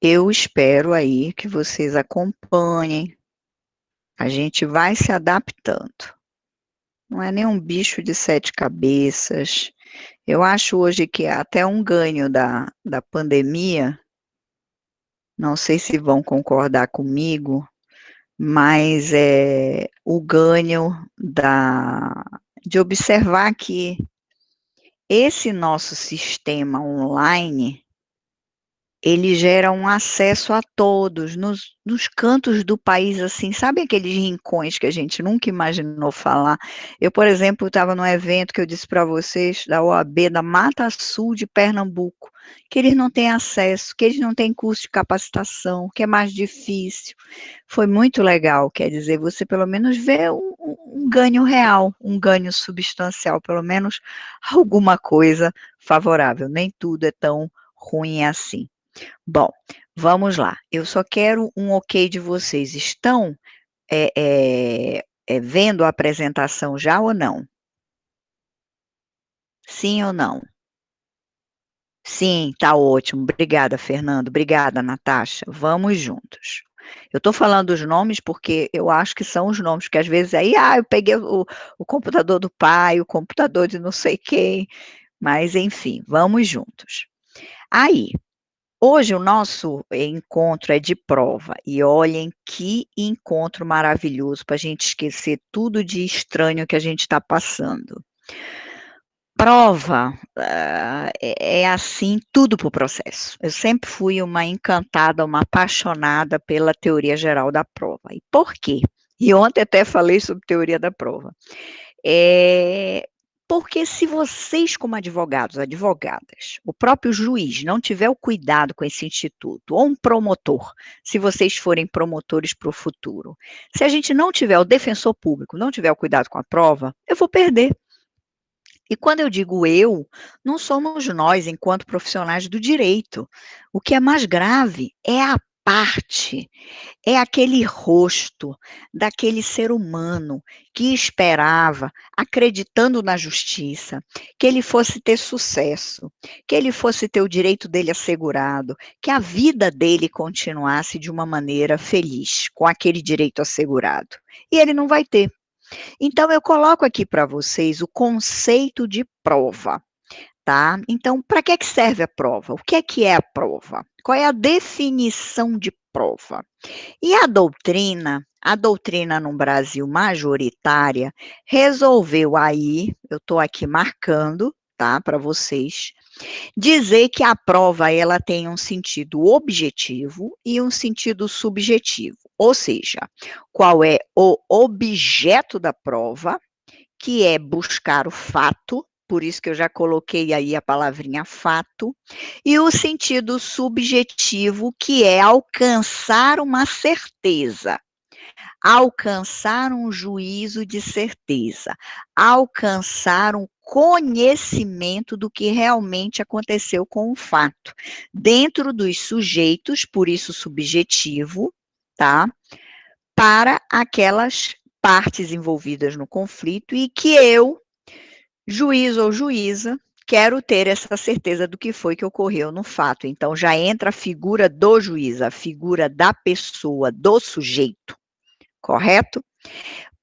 Eu espero aí que vocês acompanhem, a gente vai se adaptando. Não é nem um bicho de 7 cabeças. Eu acho hoje que é até um ganho da pandemia, não sei se vão concordar comigo, mas é o ganho de observar que esse nosso sistema online ele gera um acesso a todos, nos cantos do país, assim, sabe aqueles rincões que a gente nunca imaginou falar? Eu, por exemplo, estava num evento que eu disse para vocês, da OAB da Mata Sul de Pernambuco, que eles não têm acesso, que eles não têm curso de capacitação, que é mais difícil. Foi muito legal, quer dizer, você pelo menos vê um ganho real, um ganho substancial, pelo menos alguma coisa favorável, nem tudo é tão ruim assim. Bom, vamos lá. Eu só quero um ok de vocês. Estão vendo a apresentação já ou não? Sim ou não? Sim, tá ótimo. Obrigada, Fernando. Obrigada, Natasha. Vamos juntos. Eu estou falando os nomes porque eu acho que são os nomes, porque às vezes aí, eu peguei o computador do pai, o computador de não sei quem, mas enfim, vamos juntos. Aí, hoje o nosso encontro é de prova e olhem que encontro maravilhoso para a gente esquecer tudo de estranho que a gente está passando. Prova, é assim tudo para o processo. Eu sempre fui uma encantada, uma apaixonada pela teoria geral da prova. E por quê? E ontem até falei sobre teoria da prova. Eh, Porque se vocês como advogados, advogadas, o próprio juiz não tiver o cuidado com esse instituto, ou um promotor, se vocês forem promotores para o futuro, se a gente não tiver o defensor público, não tiver o cuidado com a prova, eu vou perder. E quando eu digo eu, não somos nós enquanto profissionais do direito. O que é mais grave é a parte, é aquele rosto daquele ser humano que esperava, acreditando na justiça, que ele fosse ter sucesso, que ele fosse ter o direito dele assegurado, que a vida dele continuasse de uma maneira feliz, com aquele direito assegurado. E ele não vai ter. Então eu coloco aqui para vocês o conceito de prova, tá? Então, para que serve a prova? O que é a prova? Qual é a definição de prova? E a doutrina no Brasil majoritária, resolveu aí, eu estou aqui marcando, tá, para vocês, dizer que a prova ela tem um sentido objetivo e um sentido subjetivo. Ou seja, qual é o objeto da prova, que é buscar o fato, por isso que eu já coloquei aí a palavrinha fato, e o sentido subjetivo, que é alcançar uma certeza, alcançar um juízo de certeza, alcançar um conhecimento do que realmente aconteceu com o fato, dentro dos sujeitos, por isso subjetivo, tá? Para aquelas partes envolvidas no conflito e que eu, juiz ou juíza, quero ter essa certeza do que foi que ocorreu no fato. Então já entra a figura do juiz, a figura da pessoa, do sujeito, correto?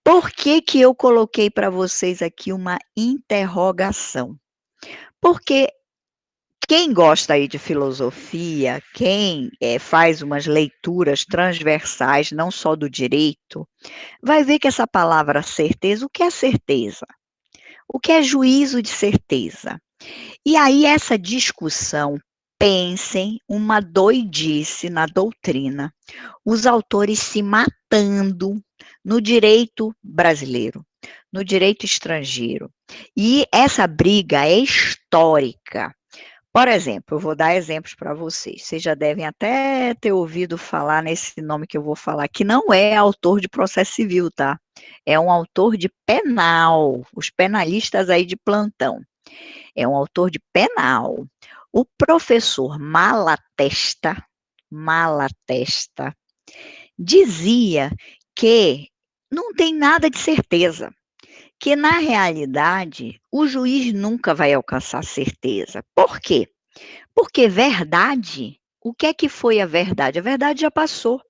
Por que que eu coloquei para vocês aqui uma interrogação? Porque quem gosta aí de filosofia, quem, faz umas leituras transversais, não só do direito, vai ver que essa palavra certeza, o que é certeza? O que é juízo de certeza? E aí essa discussão, pensem, uma doidice na doutrina, os autores se matando no direito brasileiro, no direito estrangeiro. E essa briga é histórica. Por exemplo, eu vou dar exemplos para vocês. Vocês já devem até ter ouvido falar nesse nome que eu vou falar, que não é autor de processo civil, tá? É um autor de penal, os penalistas aí de plantão. É um autor de penal. O professor Malatesta, dizia que não tem nada de certeza, que na realidade o juiz nunca vai alcançar certeza. Por quê? Porque verdade O que é que foi a verdade? A verdade já passou.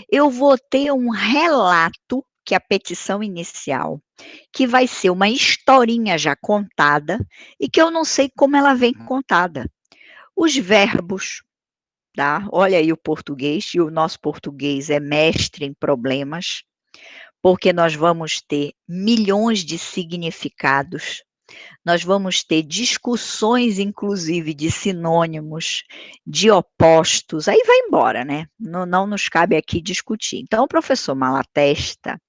Eu vou ter um relato, que é a petição inicial, que vai ser uma historinha já contada e que eu não sei como ela vem contada. Os verbos, tá? Olha aí o português, e o nosso português é mestre em problemas, porque nós vamos ter milhões de significados. Nós vamos ter discussões, inclusive, de sinônimos, de opostos, aí vai embora, né? Não nos cabe aqui discutir. Então, o professor Malatesta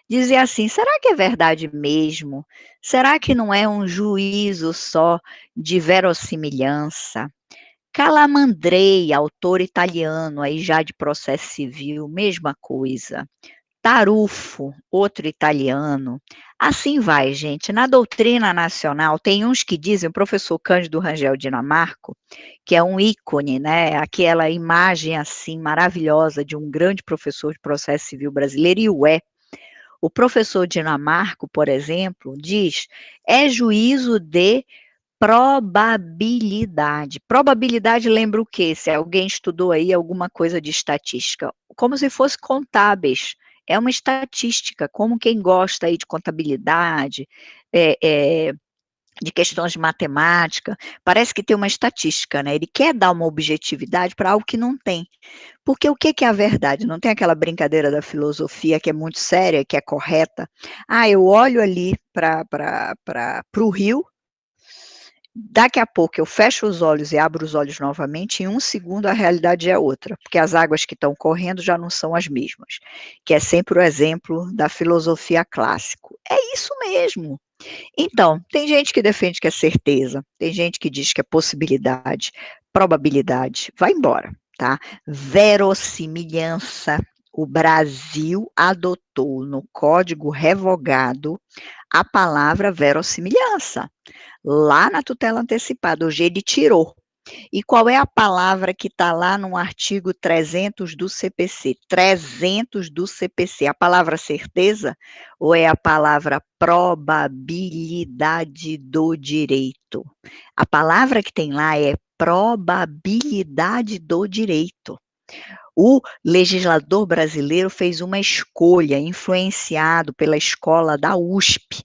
dizia assim: será que é verdade mesmo? Será que não é um juízo só de verossimilhança? Calamandrei, autor italiano, aí já de processo civil, mesma coisa. Tarufo, outro italiano. Assim vai, gente. Na doutrina nacional, tem uns que dizem, o professor Cândido Rangel Dinamarco, que é um ícone, né? Aquela imagem assim maravilhosa de um grande professor de processo civil brasileiro, e o é. O professor Dinamarco, por exemplo, diz: é juízo de probabilidade. Probabilidade lembra o quê? Se alguém estudou aí alguma coisa de estatística, como se fosse contábeis. É uma estatística, como quem gosta aí de contabilidade, é, é, de questões de matemática, parece que tem uma estatística, né? Ele quer dar uma objetividade para algo que não tem. Porque o que que é a verdade? Não tem aquela brincadeira da filosofia que é muito séria, que é correta. Ah, eu olho ali para o rio. Daqui a pouco eu fecho os olhos e abro os olhos novamente, em um segundo a realidade é outra, porque as águas que estão correndo já não são as mesmas, que é sempre o exemplo da filosofia clássico. É isso mesmo. Então, tem gente que defende que é certeza, tem gente que diz que é possibilidade, probabilidade, vai embora, tá? Verossimilhança. O Brasil adotou no Código Revogado a palavra verossimilhança. Lá na tutela antecipada, hoje ele tirou. E qual é a palavra que está lá no artigo 300 do CPC? 300 do CPC. A palavra certeza ou é a palavra probabilidade do direito? A palavra que tem lá é probabilidade do direito. O legislador brasileiro fez uma escolha, influenciado pela escola da USP,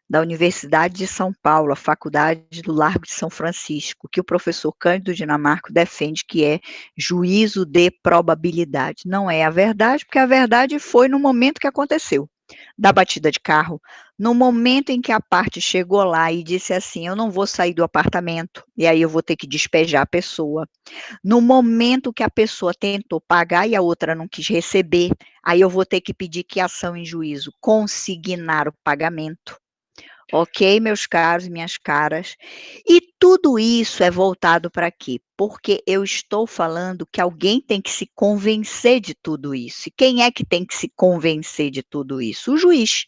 da Universidade de São Paulo, a Faculdade do Largo de São Francisco, que o professor Cândido Dinamarco defende que é juízo de probabilidade. Não é a verdade, porque a verdade foi no momento que aconteceu, da batida de carro, no momento em que a parte chegou lá e disse assim: eu não vou sair do apartamento, e aí eu vou ter que despejar a pessoa. No momento que a pessoa tentou pagar e a outra não quis receber, aí eu vou ter que pedir que ação em juízo, consignar o pagamento. Ok, meus caros e minhas caras. E tudo isso é voltado para quê? Porque eu estou falando que alguém tem que se convencer de tudo isso. E quem é que tem que se convencer de tudo isso? O juiz.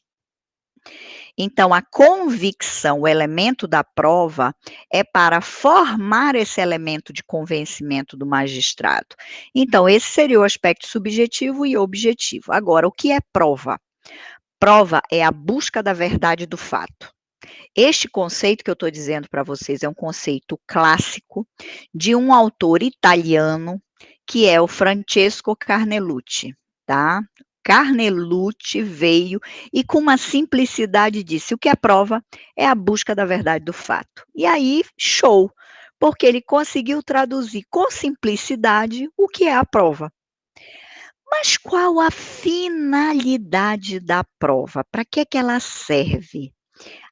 Então, a convicção, o elemento da prova, é para formar esse elemento de convencimento do magistrado. Então, esse seria o aspecto subjetivo e objetivo. Agora, o que é prova? Prova é a busca da verdade do fato. Este conceito que eu estou dizendo para vocês é um conceito clássico de um autor italiano, que é o Francesco Carnelucci, tá? Carnelucci veio e com uma simplicidade disse: o que é prova é a busca da verdade do fato. E aí, show, porque ele conseguiu traduzir com simplicidade o que é a prova. Mas qual a finalidade da prova? Para que é que ela serve?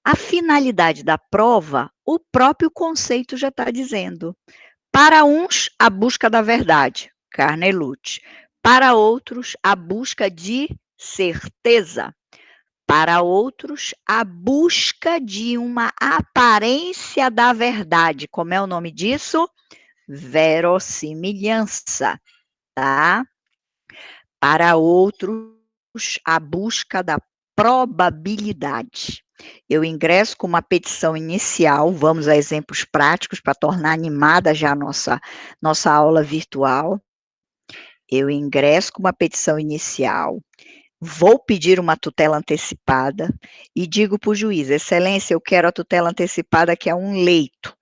A finalidade da prova, o próprio conceito já está dizendo. Para uns, a busca da verdade, Carnelucci. Para outros, a busca de certeza. Para outros, a busca de uma aparência da verdade. Como é o nome disso? Verossimilhança, tá? Para outros, a busca da probabilidade. Eu ingresso com uma petição inicial, vamos a exemplos práticos para tornar animada já a nossa aula virtual. Eu ingresso com uma petição inicial, vou pedir uma tutela antecipada e digo para o juiz: excelência, eu quero a tutela antecipada que é um leito.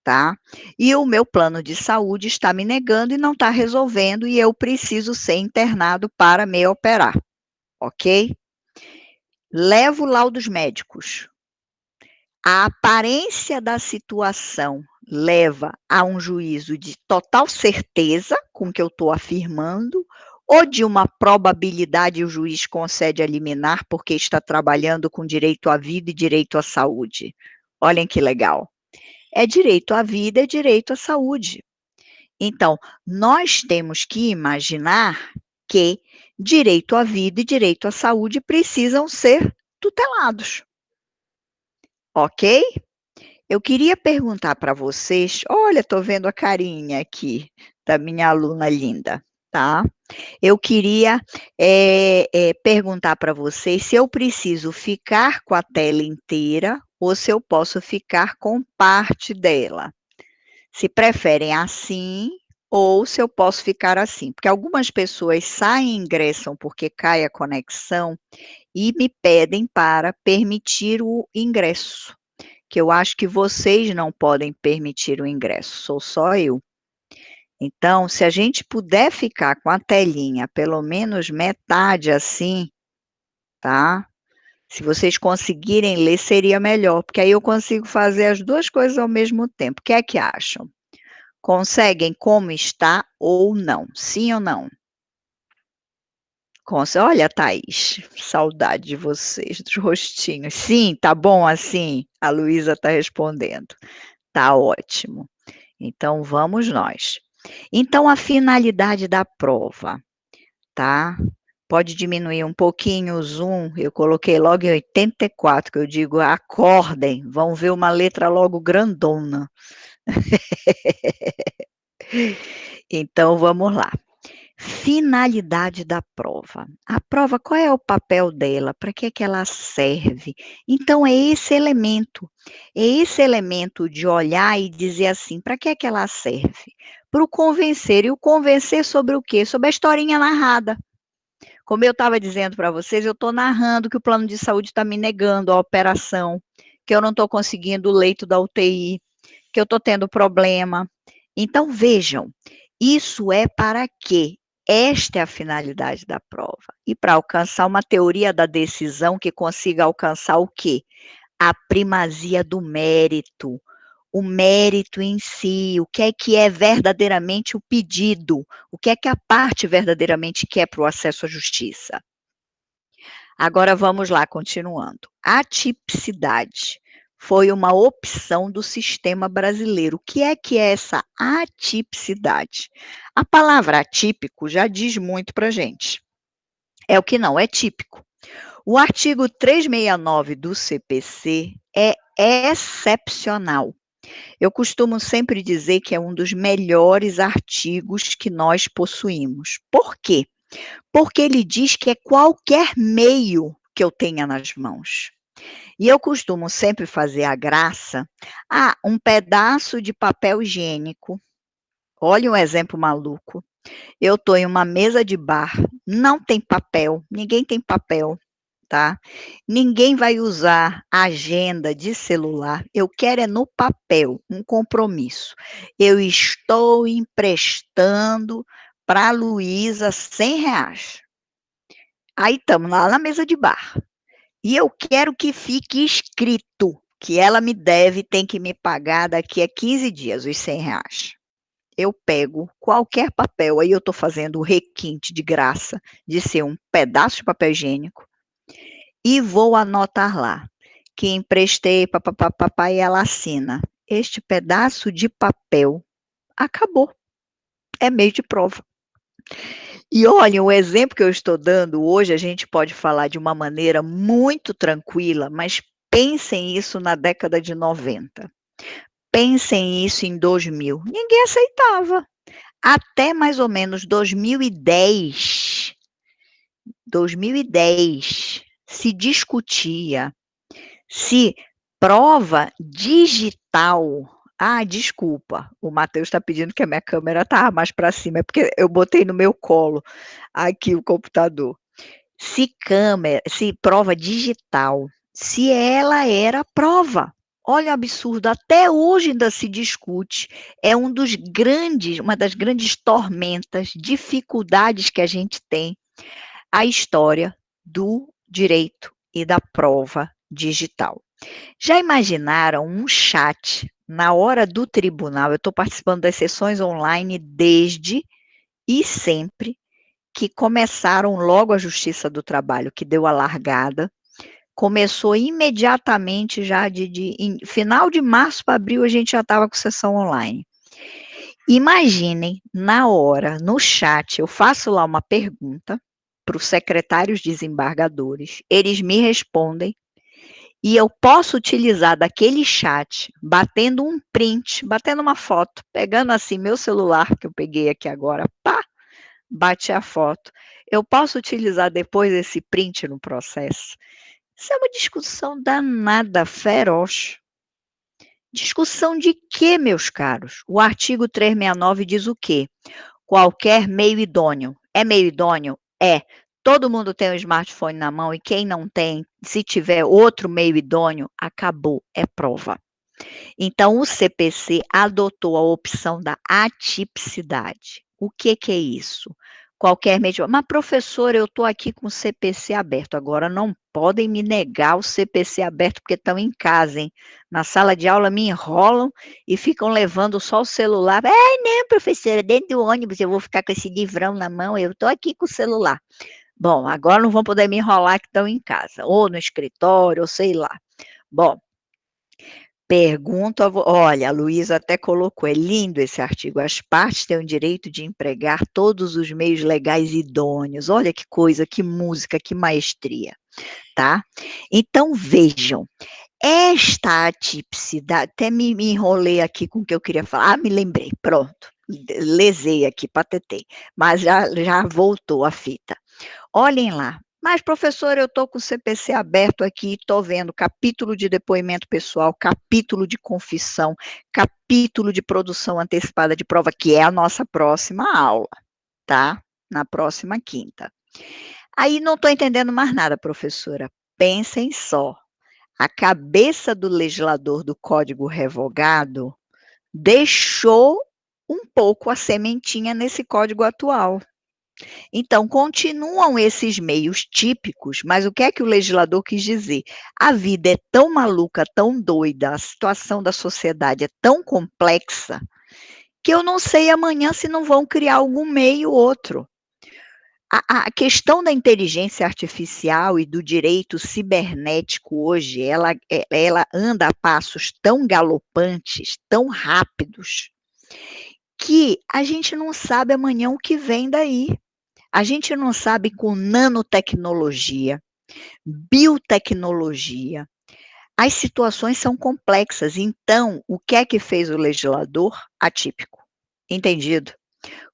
tá? E o meu plano de saúde está me negando e não está resolvendo, e eu preciso ser internado para me operar, ok? Levo laudos médicos. A aparência da situação leva a um juízo de total certeza com o que eu estou afirmando, ou de uma probabilidade o juiz concede a liminar, porque está trabalhando com direito à vida e direito à saúde. Olhem que legal. É direito à vida, é direito à saúde. Então, nós temos que imaginar que direito à vida e direito à saúde precisam ser tutelados, ok? Eu queria perguntar para vocês, olha, estou vendo a carinha aqui da minha aluna linda, tá? Eu queria, perguntar para vocês se eu preciso ficar com a tela inteira ou se eu posso ficar com parte dela. Se preferem assim ou se eu posso ficar assim, porque algumas pessoas saem e ingressam porque cai a conexão e me pedem para permitir o ingresso, que eu acho que vocês não podem permitir o ingresso, sou só eu. Então, se a gente puder ficar com a telinha pelo menos metade assim, tá? Se vocês conseguirem ler, seria melhor, porque aí eu consigo fazer as 2 coisas ao mesmo tempo. O que é que acham? Conseguem como está ou não? Sim ou não? Olha, Thaís, saudade de vocês, dos rostinhos. Sim, tá bom assim? A Luísa está respondendo. Tá ótimo. Então vamos nós. Então a finalidade da prova, tá? Pode diminuir um pouquinho o zoom, eu coloquei logo em 84, que eu digo: "Acordem, vão ver uma letra logo grandona". Então vamos lá. Finalidade da prova. A prova, qual é o papel dela? Para que é que ela serve? Então é esse elemento de olhar e dizer assim: "Para que é que ela serve?". Para o convencer, e o convencer sobre o quê? Sobre a historinha narrada. Como eu estava dizendo para vocês, eu estou narrando que o plano de saúde está me negando a operação, que eu não estou conseguindo o leito da UTI, que eu estou tendo problema. Então vejam, isso é para quê? Esta é a finalidade da prova. E para alcançar uma teoria da decisão que consiga alcançar o quê? A primazia do mérito, o mérito em si, o que é verdadeiramente o pedido, o que é que a parte verdadeiramente quer para o acesso à justiça. Agora vamos lá, continuando. Atipicidade foi uma opção do sistema brasileiro. O que é essa atipicidade? A palavra atípico já diz muito para gente. É o que não é típico. O artigo 369 do CPC é excepcional. Eu costumo sempre dizer que é um dos melhores artigos que nós possuímos. Por quê? Porque ele diz que é qualquer meio que eu tenha nas mãos. E eu costumo sempre fazer a graça, um pedaço de papel higiênico, olha um exemplo maluco, eu estou em uma mesa de bar, não tem papel, ninguém tem papel, tá. Ninguém vai usar agenda de celular, eu quero é no papel, um compromisso. Eu estou emprestando para a Luísa R$ 100. Aí estamos lá na mesa de bar, e eu quero que fique escrito que ela me deve, tem que me pagar daqui a 15 dias os R$ 100. Eu pego qualquer papel, aí eu estou fazendo o requinte de graça de ser um pedaço de papel higiênico, e vou anotar lá, que emprestei pá-pá-pá-pá-pá, e ela assina. Este pedaço de papel acabou, é meio de prova. E olha, o exemplo que eu estou dando hoje, a gente pode falar de uma maneira muito tranquila, mas pensem isso na década de 90. Pensem isso em 2000. Ninguém aceitava. Até mais ou menos 2010, se discutia se prova digital, desculpa, o Matheus está pedindo que a minha câmera estava mais para cima, é porque eu botei no meu colo aqui o computador. Se prova digital, se ela era prova. Olha o absurdo, até hoje ainda se discute, é uma das grandes tormentas, dificuldades que a gente tem, a história do direito e da prova digital. Já imaginaram um chat na hora do tribunal? Eu estou participando das sessões online desde e sempre que começaram logo a Justiça do Trabalho, que deu a largada, começou imediatamente já em final de março para abril, a gente já estava com sessão online. Imaginem, na hora, no chat, eu faço lá uma pergunta para os secretários desembargadores, eles me respondem, e eu posso utilizar daquele chat, batendo um print, batendo uma foto, pegando assim meu celular, que eu peguei aqui agora, pá, bate a foto. Eu posso utilizar depois esse print no processo. Isso é uma discussão danada, feroz. Discussão de quê, meus caros? O artigo 369 diz o quê? Qualquer meio idôneo. É meio idôneo? É. Todo mundo tem um smartphone na mão e quem não tem, se tiver outro meio idôneo, acabou, é prova. Então, o CPC adotou a opção da atipicidade. O que que é isso? Qualquer meio de mas professora, eu estou aqui com o CPC aberto, agora não podem me negar o CPC aberto, porque estão em casa, hein. Na sala de aula me enrolam e ficam levando só o celular. "Ai não professora, dentro do ônibus eu vou ficar com esse livrão na mão, eu estou aqui com o celular". Bom, agora não vão poder me enrolar que estão em casa, ou no escritório, ou sei lá. Bom, pergunto a vo olha, a Luísa até colocou, é lindo esse artigo, as partes têm o direito de empregar todos os meios legais idôneos, olha que coisa, que música, que maestria, tá. Então vejam, esta atipicidade até me enrolei aqui com o que eu queria falar, me lembrei, pronto, lesei aqui, patetei, mas já voltou a fita. Olhem lá. Mas professora, eu estou com o CPC aberto aqui, estou vendo capítulo de depoimento pessoal, capítulo de confissão, capítulo de produção antecipada de prova, que é a nossa próxima aula, tá? Na próxima quinta. Aí não estou entendendo mais nada, professora. Pensem só. A cabeça do legislador do Código Revogado deixou um pouco a sementinha nesse código atual. Então, continuam esses meios típicos, mas o que é que o legislador quis dizer? A vida é tão maluca, tão doida, a situação da sociedade é tão complexa, que eu não sei amanhã se não vão criar algum meio outro. A questão da inteligência artificial e do direito cibernético hoje, ela anda a passos tão galopantes, tão rápidos, que a gente não sabe amanhã o que vem daí. A gente não sabe com nanotecnologia, biotecnologia, as situações são complexas, então, o que é que fez o legislador? Atípico. Entendido?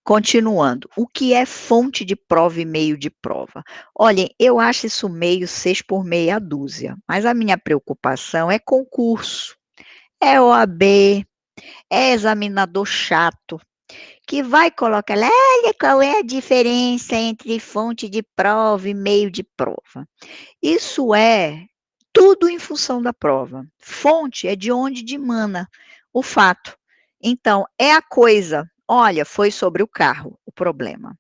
Continuando, o que é fonte de prova e meio de prova? Olhem, eu acho isso meio 6 por meia dúzia, mas a minha preocupação é concurso, é OAB, é examinador chato, que vai colocar lá: "Olha qual é a diferença entre fonte de prova e meio de prova". Isso é tudo em função da prova. Fonte é de onde dimana o fato. Então, é a coisa: "Olha, foi sobre o carro o problema".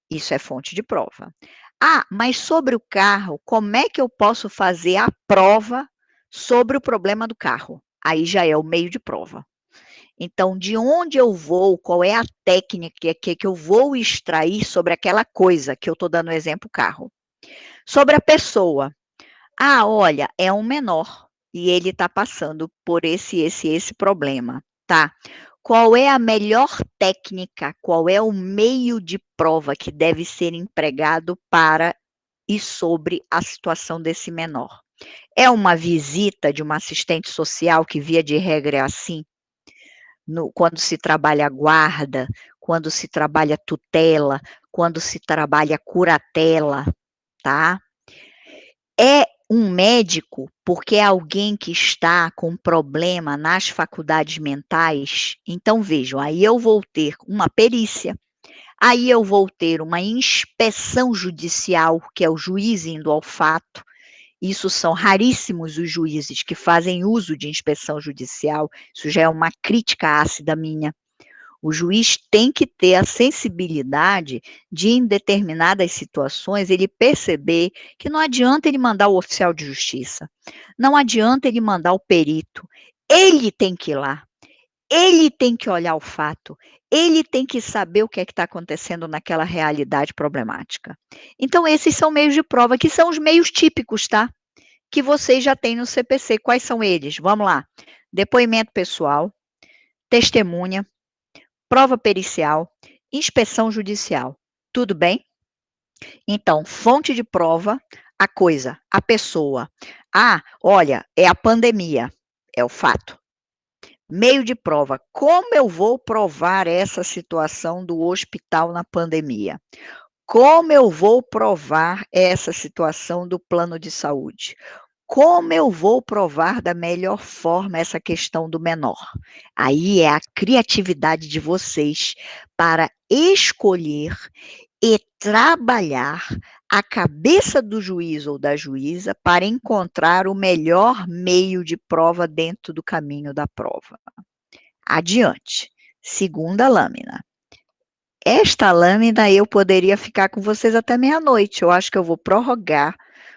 Isso é fonte de prova. "Ah, mas sobre o carro, como é que eu posso fazer a prova sobre o problema do carro?". Aí já é o meio de prova. Então, de onde eu vou, qual é a técnica que eu vou extrair sobre aquela coisa, que eu estou dando o exemplo carro. Sobre a pessoa, ah, olha, é um menor, e ele está passando por esse problema, tá. Qual é a melhor técnica, qual é o meio de prova que deve ser empregado para e sobre a situação desse menor? É uma visita de uma assistente social, que via de regra é assim? Quando se trabalha guarda, quando se trabalha tutela, quando se trabalha curatela, tá. É um médico, porque é alguém que está com problema nas faculdades mentais, então vejam, aí eu vou ter uma perícia, aí eu vou ter uma inspeção judicial, que é o juiz indo ao fato, Isso são raríssimos os juízes que fazem uso de inspeção judicial, isso já é uma crítica ácida minha. O juiz tem que ter a sensibilidade de, em determinadas situações, ele perceber que não adianta ele mandar o oficial de justiça, não adianta ele mandar o perito, ele tem que ir lá, ele tem que olhar o fato, ele tem que saber o que é que está acontecendo naquela realidade problemática. Então esses são meios de prova, que são os meios típicos, tá, que vocês já têm no CPC. Quais são eles? Vamos lá: depoimento pessoal, testemunha, prova pericial, inspeção judicial. Tudo bem? Então, fonte de prova, a coisa, a pessoa. Ah, olha, é a pandemia, é o fato. Meio de prova, como eu vou provar essa situação do hospital na pandemia? Como eu vou provar essa situação do plano de saúde? Como eu vou provar da melhor forma essa questão do menor? Aí é a criatividade de vocês para escolher e trabalhar a cabeça do juiz ou da juíza para encontrar o melhor meio de prova dentro do caminho da prova. Adiante. Segunda lâmina. Esta lâmina eu poderia ficar com vocês até meia-noite. Eu acho que eu vou prorrogar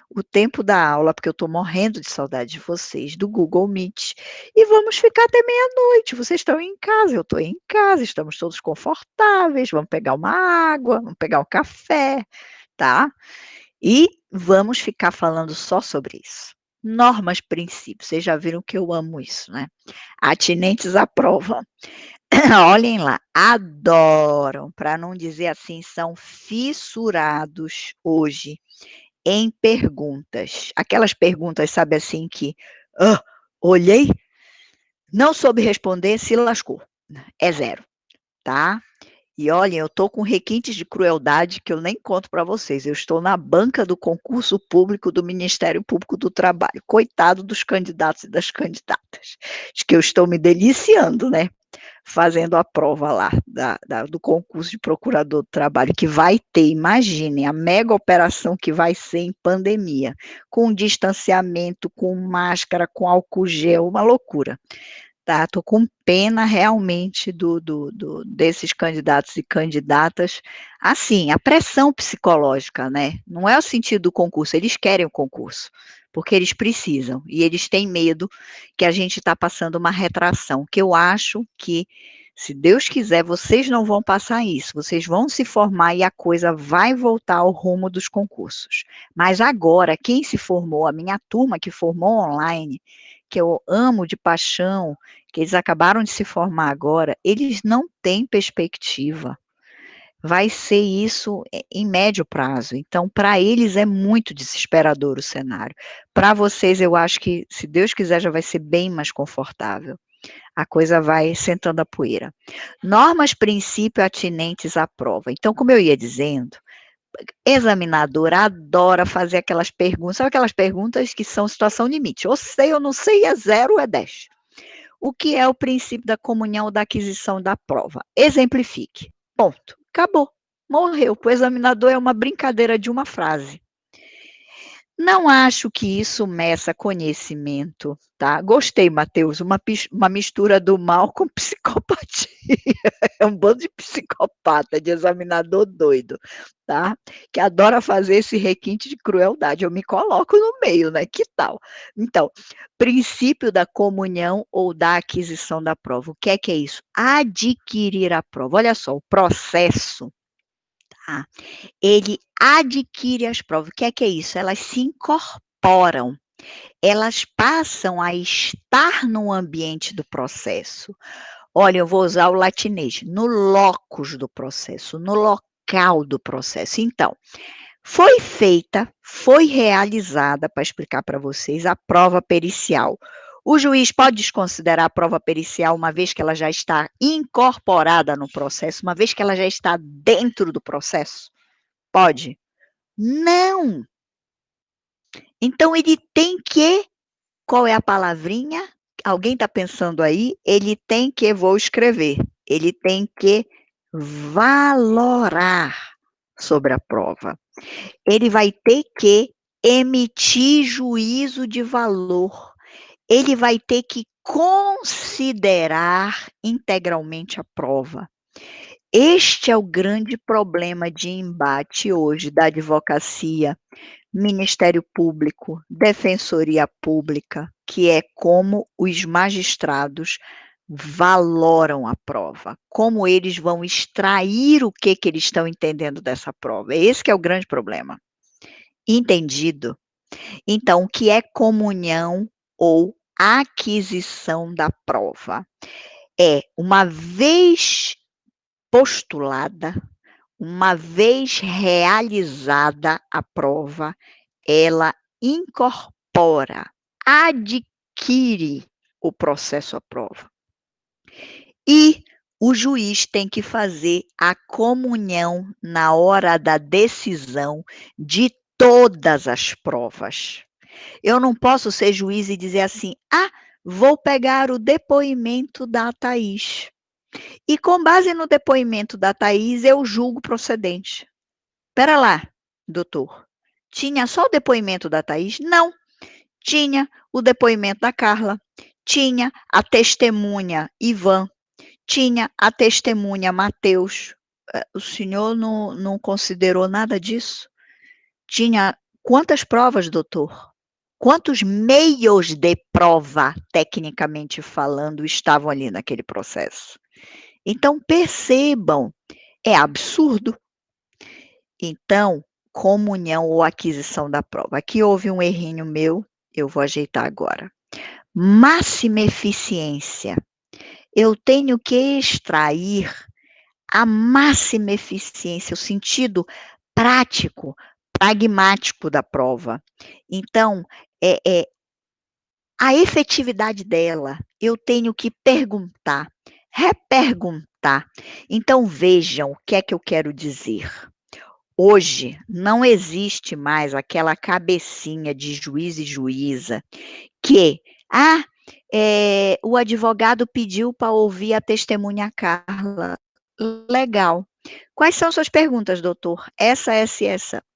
o tempo da aula, porque eu estou morrendo de saudade de vocês, do Google Meet, e vamos ficar até meia-noite. Vocês estão em casa, eu estou em casa, estamos todos confortáveis, vamos pegar uma água, vamos pegar um café, tá? E vamos ficar falando só sobre isso. Normas, princípios, vocês já viram que eu amo isso, né? Atinentes à prova. Olhem lá, adoram, para não dizer assim, são fissurados hoje em perguntas. Aquelas perguntas, sabe assim, que olhei, não soube responder, se lascou. É zero, tá? E olhem, eu estou com requintes de crueldade que eu nem conto para vocês. Eu estou na banca do concurso público do Ministério Público do Trabalho. Coitado dos candidatos e das candidatas. Acho que eu estou me deliciando, né? Fazendo a prova lá do concurso de procurador do trabalho, que vai ter, imaginem, a mega operação que vai ser em pandemia, com distanciamento, com máscara, com álcool gel, uma loucura. Tá, tô com pena realmente desses candidatos e candidatas, assim, a pressão psicológica, né, não é o sentido do concurso, eles querem o concurso, porque eles precisam, e eles têm medo que a gente está passando uma retração, que eu acho que, se Deus quiser, vocês não vão passar isso, vocês vão se formar e a coisa vai voltar ao rumo dos concursos. Mas agora, quem se formou, a minha turma que formou online, que eu amo de paixão, que eles acabaram de se formar agora, eles não têm perspectiva. Vai ser isso em médio prazo. Então, para eles é muito desesperador o cenário. Para vocês, eu acho que, se Deus quiser, já vai ser bem mais confortável. A coisa vai sentando a poeira. Normas, princípios atinentes à prova. Então, como eu ia dizendo, examinador adora fazer aquelas perguntas, sabe aquelas perguntas que são situação limite, ou sei ou não sei, é 0 ou é 10. O que é o princípio da comunhão ou da aquisição da prova? Exemplifique. Ponto. Acabou. Morreu. Para o examinador é uma brincadeira de uma frase. Não acho que isso meça conhecimento, tá? Gostei, Matheus, uma mistura do mal com psicopatia. É um bando de psicopata, de examinador doido, tá? Que adora fazer esse requinte de crueldade. Eu me coloco no meio, né? Que tal? Então, princípio da comunhão ou da aquisição da prova. O que é isso? Adquirir a prova. Olha só, o processo, tá? Ele adquire as provas. O que é isso? Elas se incorporam, elas passam a estar no ambiente do processo. Olha, eu vou usar o latinês, no locus do processo, no local do processo. Então, foi feita, foi realizada, para explicar para vocês, a prova pericial. O juiz pode desconsiderar a prova pericial uma vez que ela já está incorporada no processo, uma vez que ela já está dentro do processo? Pode? Não. Então ele tem que, qual é a palavrinha? Alguém está pensando aí? Ele tem que, vou escrever, ele tem que valorar sobre a prova. Ele vai ter que emitir juízo de valor. Ele vai ter que considerar integralmente a prova. Este é o grande problema de embate hoje da advocacia, Ministério Público, Defensoria Pública, que é como os magistrados valoram a prova, como eles vão extrair o que eles estão entendendo dessa prova. Esse que é o grande problema. Entendido? Então, o que é comunhão ou aquisição da prova? É, uma vez postulada, uma vez realizada a prova, ela incorpora, adquire o processo à prova. E o juiz tem que fazer a comunhão na hora da decisão de todas as provas. Eu não posso ser juiz e dizer assim: "Ah, vou pegar o depoimento da Thaís. E com base no depoimento da Thaís, eu julgo procedente". Espera lá, doutor, tinha só o depoimento da Thaís? Não, tinha o depoimento da Carla, tinha a testemunha Ivan, tinha a testemunha Mateus. O senhor não considerou nada disso? Tinha quantas provas, doutor? Quantos meios de prova, tecnicamente falando, estavam ali naquele processo? Então percebam, é absurdo. Então, comunhão ou aquisição da prova. Aqui houve um errinho meu, eu vou ajeitar agora. Máxima eficiência. Eu tenho que extrair a máxima eficiência, o sentido prático, pragmático da prova. Então, a efetividade dela, eu tenho que perguntar, reperguntar. Então, vejam o que é que eu quero dizer. Hoje não existe mais aquela cabecinha de juiz e juíza que, o advogado pediu para ouvir a testemunha Carla. Legal. Quais são suas perguntas, doutor? Essa.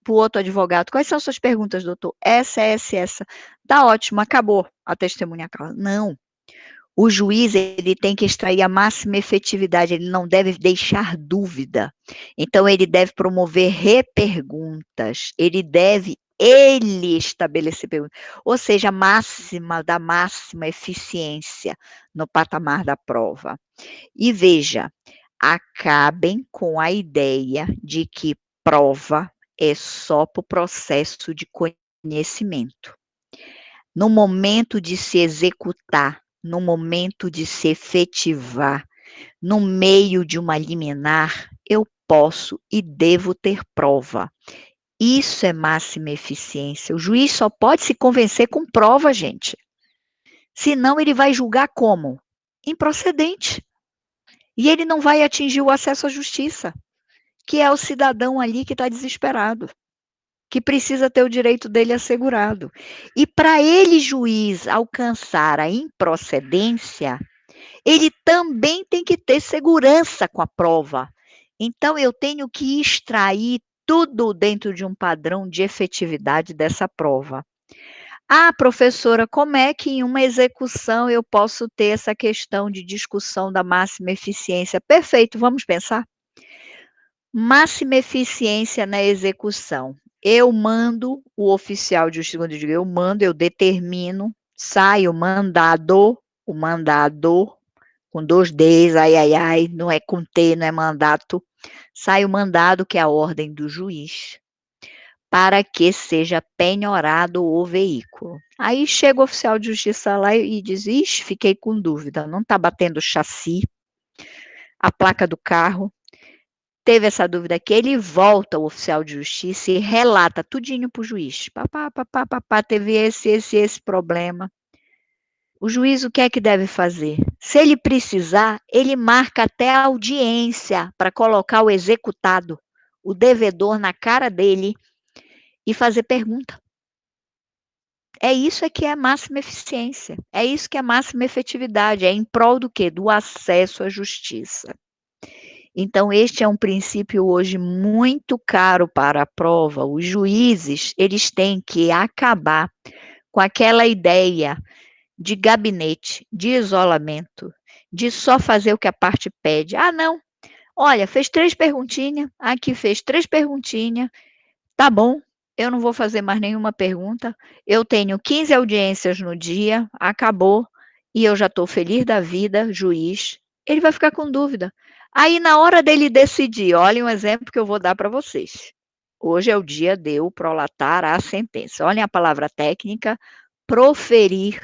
Para o outro advogado. Quais são suas perguntas, doutor? Essa. Tá ótimo, acabou a testemunha Carla. Não. O juiz, ele tem que extrair a máxima efetividade, ele não deve deixar dúvida. Então, ele deve promover reperguntas, ele estabelecer perguntas, ou seja, a máxima da máxima eficiência no patamar da prova. E veja, acabem com a ideia de que prova é só para o processo de conhecimento. No momento de se executar, no momento de se efetivar, no meio de uma liminar, eu posso e devo ter prova. Isso é máxima eficiência. O juiz só pode se convencer com prova, gente. Senão ele vai julgar como? Improcedente. E ele não vai atingir o acesso à justiça, que é o cidadão ali que está desesperado, que precisa ter o direito dele assegurado. E para ele, juiz, alcançar a improcedência, ele também tem que ter segurança com a prova. Então, eu tenho que extrair tudo dentro de um padrão de efetividade dessa prova. Ah, professora, como é que em uma execução eu posso ter essa questão de discussão da máxima eficiência? Perfeito, vamos pensar? Máxima eficiência na execução. Eu mando o oficial de justiça, quando eu digo eu mando, eu determino, sai o mandado, com 2 Ds, ai, ai, ai, não é com T, não é mandato, sai o mandado, que é a ordem do juiz, para que seja penhorado o veículo. Aí chega o oficial de justiça lá e diz: "Ixi, fiquei com dúvida, não está batendo o chassi, a placa do carro". Teve essa dúvida aqui, ele volta, o oficial de justiça, e relata tudinho para o juiz. Papá, teve esse problema. O juiz o que é que deve fazer? Se ele precisar, ele marca até a audiência para colocar o executado, o devedor na cara dele e fazer pergunta. É isso que é máxima eficiência, é isso que é máxima efetividade, é em prol do quê? Do acesso à justiça. Então este é um princípio hoje muito caro para a prova. Os juízes, eles têm que acabar com aquela ideia de gabinete, de isolamento, de só fazer o que a parte pede. "Ah, não, olha, fez 3 perguntinha, aqui fez 3 perguntinha, tá bom, eu não vou fazer mais nenhuma pergunta, eu tenho 15 audiências no dia, acabou, e eu já estou feliz da vida, juiz". Ele vai ficar com dúvida. Aí na hora dele decidir, olhem um exemplo que eu vou dar para vocês. Hoje é o dia de eu prolatar a sentença. Olhem a palavra técnica, proferir,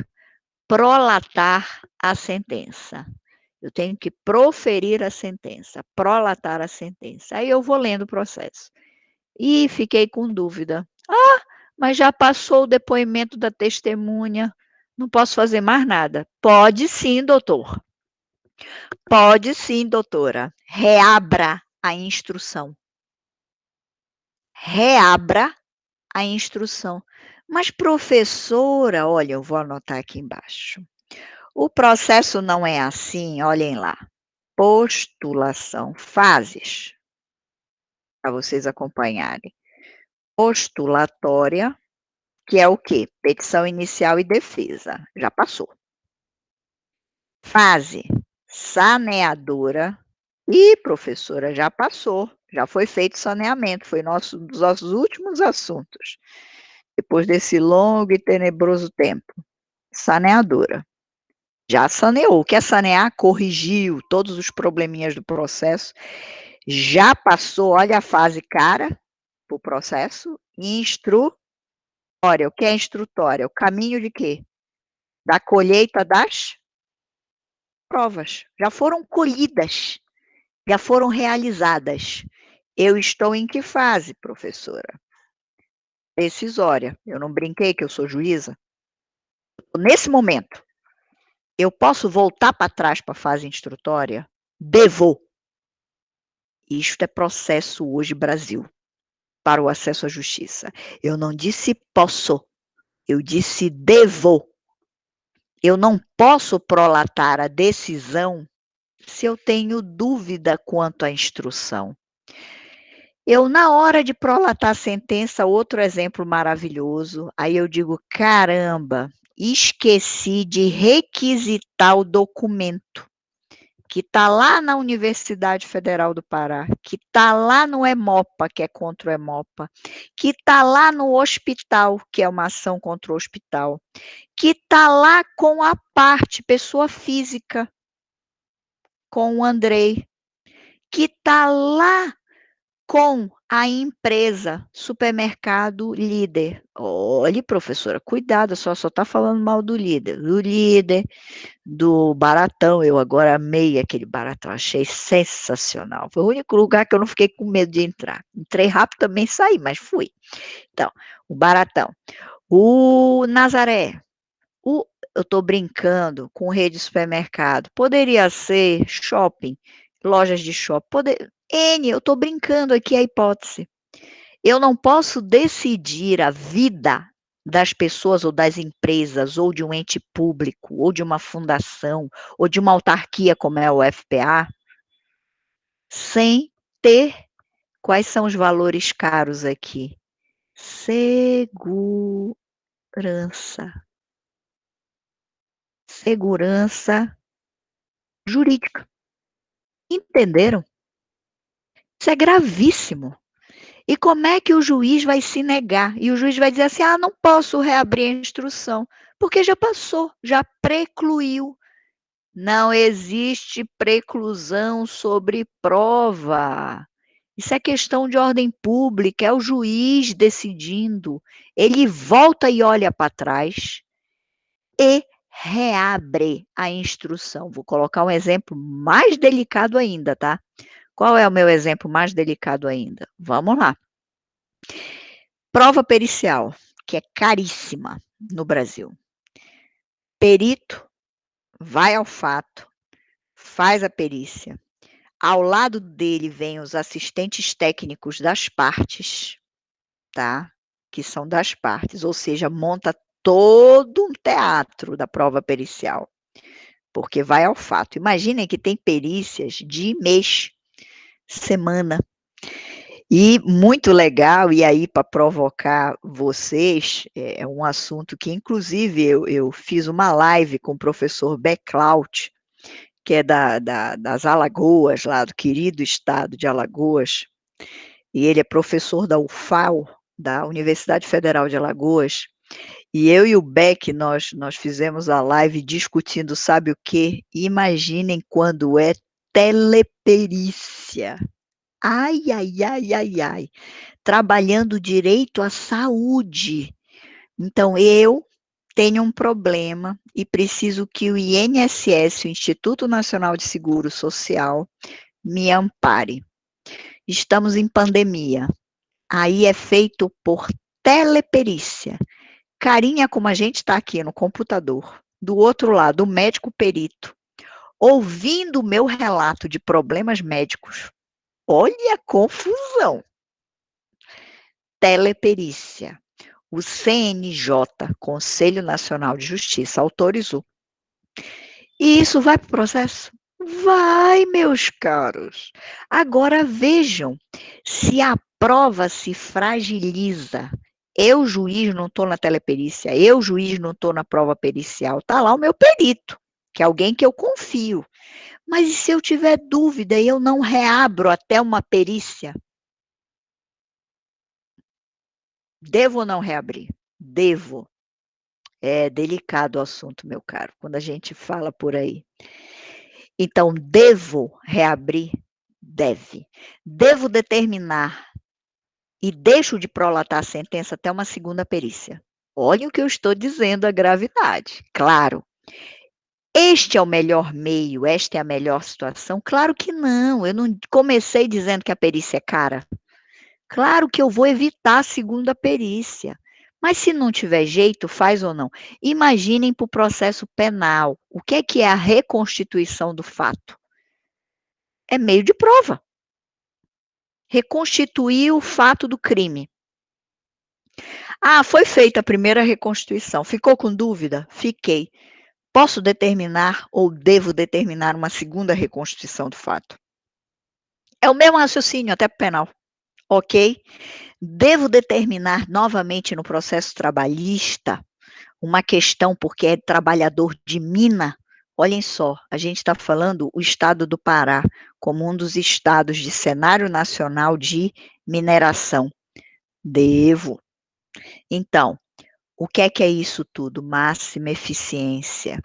prolatar a sentença. Eu tenho que proferir a sentença, prolatar a sentença. Aí eu vou lendo o processo. E fiquei com dúvida. "Ah, mas já passou o depoimento da testemunha, não posso fazer mais nada". "Pode sim, doutor. Pode sim, doutora. Reabra a instrução. Reabra a instrução". "Mas professora", olha, eu vou anotar aqui embaixo. "O processo não é assim, olhem lá. Postulação, fases, para vocês acompanharem. Postulatória, que é o quê? Petição inicial e defesa, já passou. Fase saneadora e professora, já passou, já foi feito saneamento, foi um dos nossos últimos assuntos, depois desse longo e tenebroso tempo. Saneadora, já saneou. O que é sanear? Corrigiu todos os probleminhas do processo, já passou, olha a fase cara para o processo. Instrutória, o que é instrutória? O caminho de quê? Da colheita das provas. Já foram colhidas, já foram realizadas. Eu estou em que fase, professora? Decisória. Eu não brinquei que eu sou juíza? Nesse momento, eu posso voltar para trás para a fase instrutória? Devo. Isto é processo hoje Brasil, para o acesso à justiça. Eu não disse posso, eu disse devo. Eu não posso prolatar a decisão se eu tenho dúvida quanto à instrução. Eu, na hora de prolatar a sentença, outro exemplo maravilhoso, aí eu digo: "Caramba, esqueci de requisitar o documento que está lá na Universidade Federal do Pará, que está lá no Hemopa, que é contra o Hemopa, que está lá no hospital, que é uma ação contra o hospital, que está lá com a parte pessoa física, com o Andrei, que está lá com a empresa Supermercado Líder". Olhe, professora, cuidado, só está falando mal do líder, do Baratão. Eu agora amei aquele Baratão, achei sensacional. Foi o único lugar que eu não fiquei com medo de entrar. Entrei rápido também, saí, mas fui. Então, o Baratão, o Nazaré, o eu estou brincando com rede de supermercado, poderia ser shopping, lojas de shopping, eu estou brincando aqui a hipótese. Eu não posso decidir a vida das pessoas ou das empresas, ou de um ente público, ou de uma fundação, ou de uma autarquia como é o FPA, sem ter quais são os valores caros aqui? Segurança. Segurança jurídica. Entenderam? Isso é gravíssimo. E como é que o juiz vai se negar? E o juiz vai dizer assim: "Ah, não posso reabrir a instrução", porque já passou, já precluiu. Não existe preclusão sobre prova. Isso é questão de ordem pública, é o juiz decidindo. Ele volta e olha para trás e reabre a instrução. Vou colocar um exemplo mais delicado ainda, tá? Qual é o meu exemplo mais delicado ainda? Vamos lá. Prova pericial, que é caríssima no Brasil. Perito vai ao fato, faz a perícia. Ao lado dele vêm os assistentes técnicos das partes, tá, que são das partes, ou seja, monta todo um teatro da prova pericial, porque vai ao fato. Imaginem que tem perícias de mês. semana. E muito legal, e aí para provocar vocês, é um assunto que inclusive eu fiz uma live com o professor Becklaut, que é das Alagoas, lá do querido estado de Alagoas, e ele é professor da UFAL, da Universidade Federal de Alagoas, e eu e o Beck, nós fizemos a live discutindo sabe o quê? Imaginem quando é teleperícia. Ai, ai, ai, ai, ai. Trabalhando direito à saúde. Então, eu tenho um problema e preciso que o INSS, o Instituto Nacional de Seguro Social, me ampare. Estamos em pandemia. Aí é feito por teleperícia. Carinha, como a gente está aqui no computador, do outro lado, o médico perito, ouvindo o meu relato de problemas médicos. Olha a confusão. Teleperícia. O CNJ, Conselho Nacional de Justiça, autorizou. E isso vai para o processo? Vai, meus caros. Agora vejam, se a prova se fragiliza, eu, juiz, não estou na teleperícia, eu, juiz, não estou na prova pericial, está lá o meu perito, que é alguém que eu confio. Mas e se eu tiver dúvida e eu não reabro até uma perícia? Devo ou não reabrir? Devo. É delicado o assunto, meu caro, quando a gente fala por aí. Então, devo reabrir? Deve. Devo determinar e deixo de prolatar a sentença até uma segunda perícia. Olha o que eu estou dizendo, a gravidade. Claro. Este é o melhor meio, esta é a melhor situação? Claro que não. Eu não comecei dizendo que a perícia é cara. Claro que eu vou evitar a segunda perícia. Mas se não tiver jeito, faz ou não. Imaginem para o processo penal. O que é a reconstituição do fato? É meio de prova. Reconstituir o fato do crime. Ah, foi feita a primeira reconstituição. Ficou com dúvida? Fiquei. Posso determinar ou devo determinar uma segunda reconstituição do fato? É o mesmo raciocínio, até penal. Ok? Devo determinar novamente no processo trabalhista uma questão, porque é trabalhador de mina. Olhem só, a gente está falando o estado do Pará como um dos estados de cenário nacional de mineração. Devo. Então, o que é isso tudo? Máxima eficiência.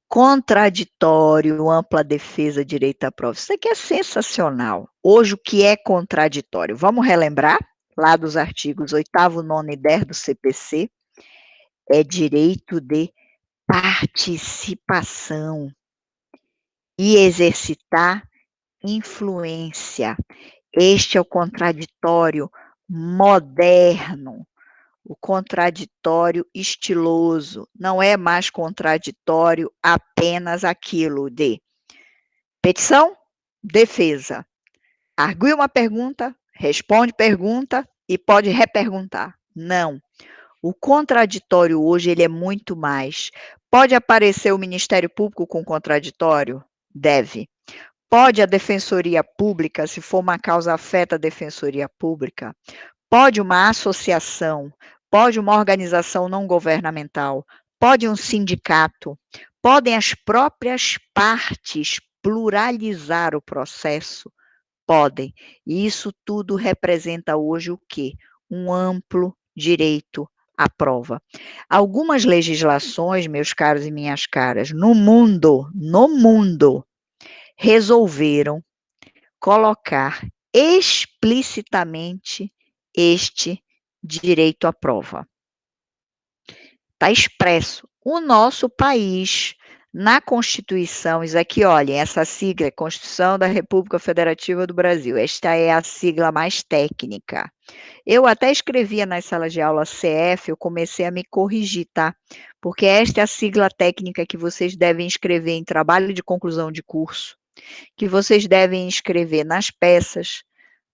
Contraditório, ampla defesa, direito à prova. Isso aqui é sensacional. Hoje, o que é contraditório? Vamos relembrar? Lá dos artigos 8º, 9º e 10 do CPC, é direito de participação e exercitar influência. Este é o contraditório moderno, o contraditório estiloso. Não é mais contraditório apenas aquilo de petição, defesa. Argue uma pergunta, responde pergunta e pode reperguntar. Não. O contraditório hoje ele é muito mais. Pode aparecer o Ministério Público com contraditório? Deve. Pode a Defensoria Pública, se for uma causa afeta a Defensoria Pública? Pode uma associação? Pode uma organização não governamental? Pode um sindicato? Podem as próprias partes pluralizar o processo? Podem. E isso tudo representa hoje o quê? Um amplo direito à prova. Algumas legislações, meus caros e minhas caras, no mundo, resolveram colocar explicitamente este direito à prova. Está expresso. O nosso país, na Constituição, isso aqui, olhem, essa sigla é Constituição da República Federativa do Brasil. Esta é a sigla mais técnica. Eu até escrevia nas salas de aula CF, eu comecei a me corrigir, tá? Porque esta é a sigla técnica que vocês devem escrever em trabalho de conclusão de curso, que vocês devem escrever nas peças,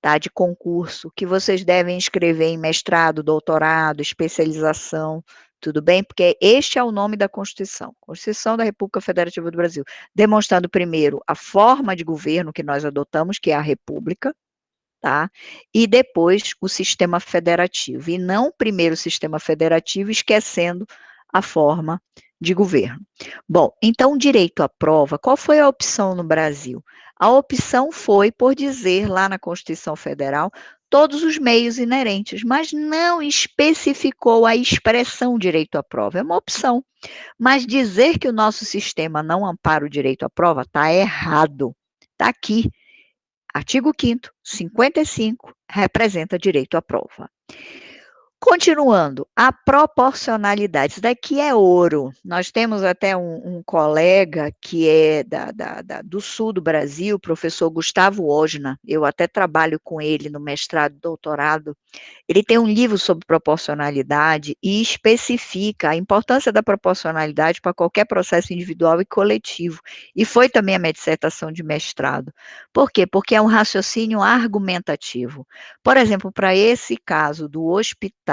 tá, de concurso, que vocês devem escrever em mestrado, doutorado, especialização, tudo bem? Porque este é o nome da Constituição, Constituição da República Federativa do Brasil, demonstrando primeiro a forma de governo que nós adotamos, que é a república, tá? E depois o sistema federativo, e não primeiro o sistema federativo, esquecendo a forma de governo. Bom, então, direito à prova, qual foi a opção no Brasil? A opção foi por dizer lá na Constituição Federal todos os meios inerentes, mas não especificou a expressão direito à prova. É uma opção. Mas dizer que o nosso sistema não ampara o direito à prova está errado. Está aqui. Artigo 5º, 55, representa direito à prova. Continuando, a proporcionalidade, isso daqui é ouro. Nós temos até um colega que é do sul do Brasil, o professor Gustavo Osna, eu até trabalho com ele no mestrado e doutorado. Ele tem um livro sobre proporcionalidade e especifica a importância da proporcionalidade para qualquer processo individual e coletivo. E foi também a minha dissertação de mestrado. Por quê? Porque é um raciocínio argumentativo. Por exemplo, para esse caso do hospital,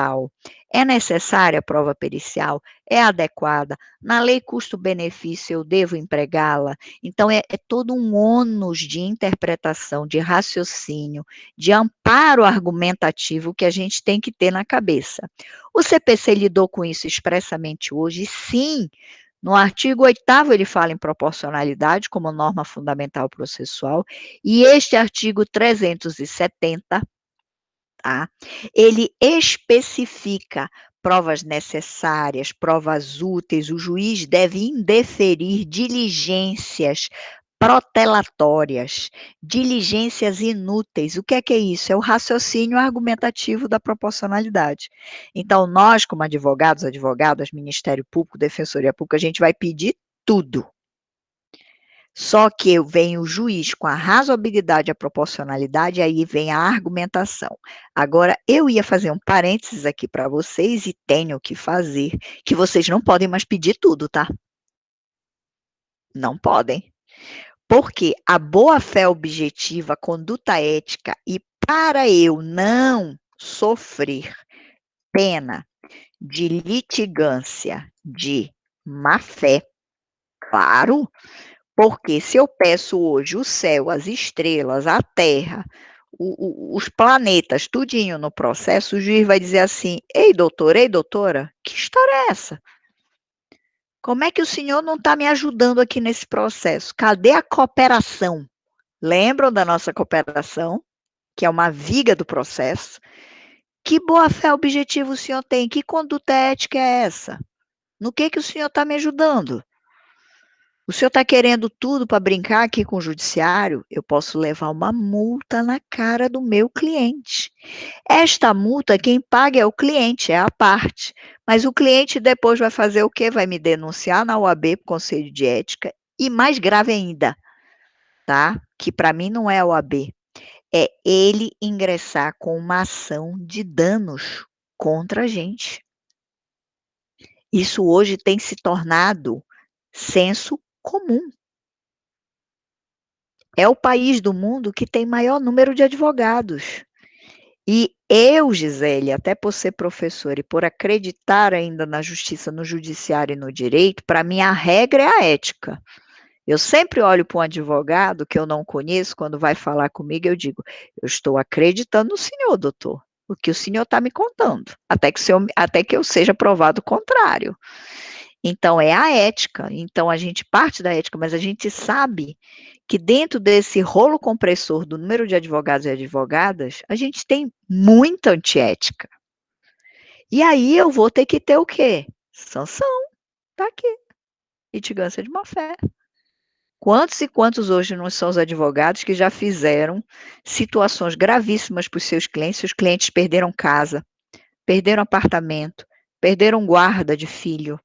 é necessária a prova pericial? É adequada? Na lei custo-benefício, eu devo empregá-la? Então, é todo um ônus de interpretação, de raciocínio, de amparo argumentativo que a gente tem que ter na cabeça. O CPC lidou com isso expressamente hoje, sim. No artigo 8º ele fala em proporcionalidade como norma fundamental processual, e este artigo 370, tá? Ele especifica provas necessárias, provas úteis, o juiz deve indeferir diligências protelatórias, diligências inúteis. O que é isso? É o raciocínio argumentativo da proporcionalidade. Então, nós, como advogados, advogadas, Ministério Público, Defensoria Pública, a gente vai pedir tudo. Só que vem o juiz com a razoabilidade e a proporcionalidade, aí vem a argumentação. Agora, eu ia fazer um parênteses aqui para vocês, e tenho que fazer, que vocês não podem mais pedir tudo, tá? Não podem. Porque a boa-fé objetiva, a conduta ética, e para eu não sofrer pena de litigância de má-fé, claro, porque se eu peço hoje o céu, as estrelas, a terra, os planetas, tudinho no processo, o juiz vai dizer assim: ei, doutora, que história é essa? Como é que o senhor não está me ajudando aqui nesse processo? Cadê a cooperação? Lembram da nossa cooperação, que é uma viga do processo? Que boa-fé objetiva o senhor tem? Que conduta ética é essa? No que o senhor está me ajudando? O senhor está querendo tudo para brincar aqui com o judiciário? Eu posso levar uma multa na cara do meu cliente. Esta multa, quem paga é o cliente, é a parte. Mas o cliente depois vai fazer o quê? Vai me denunciar na OAB, Conselho de Ética, e mais grave ainda, tá? Que para mim não é a OAB, é ele ingressar com uma ação de danos contra a gente. Isso hoje tem se tornado senso comum. É o país do mundo que tem maior número de advogados. E eu, Gisele, até por ser professora e por acreditar ainda na justiça, no judiciário e no direito, para mim a regra é a ética. Eu sempre olho para um advogado que eu não conheço, quando vai falar comigo, eu digo: eu estou acreditando no senhor, doutor, o que o senhor está me contando, até que eu seja provado o contrário. Então, é a ética. Então, a gente parte da ética, mas a gente sabe que dentro desse rolo compressor do número de advogados e advogadas, a gente tem muita antiética. E aí eu vou ter que ter o quê? Sanção. Está aqui. Litigância de má-fé. Quantos e quantos hoje não são os advogados que já fizeram situações gravíssimas para os seus clientes perderam casa, perderam apartamento, perderam guarda de filho.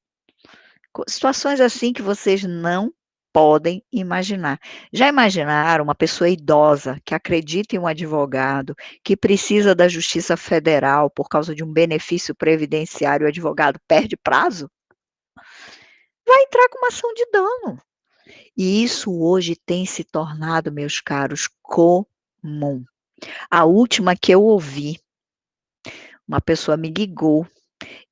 Situações assim que vocês não podem imaginar. Já imaginaram uma pessoa idosa que acredita em um advogado, que precisa da Justiça Federal por causa de um benefício previdenciário, o advogado perde prazo? Vai entrar com uma ação de dano. E isso hoje tem se tornado, meus caros, comum. A última que eu ouvi, uma pessoa me ligou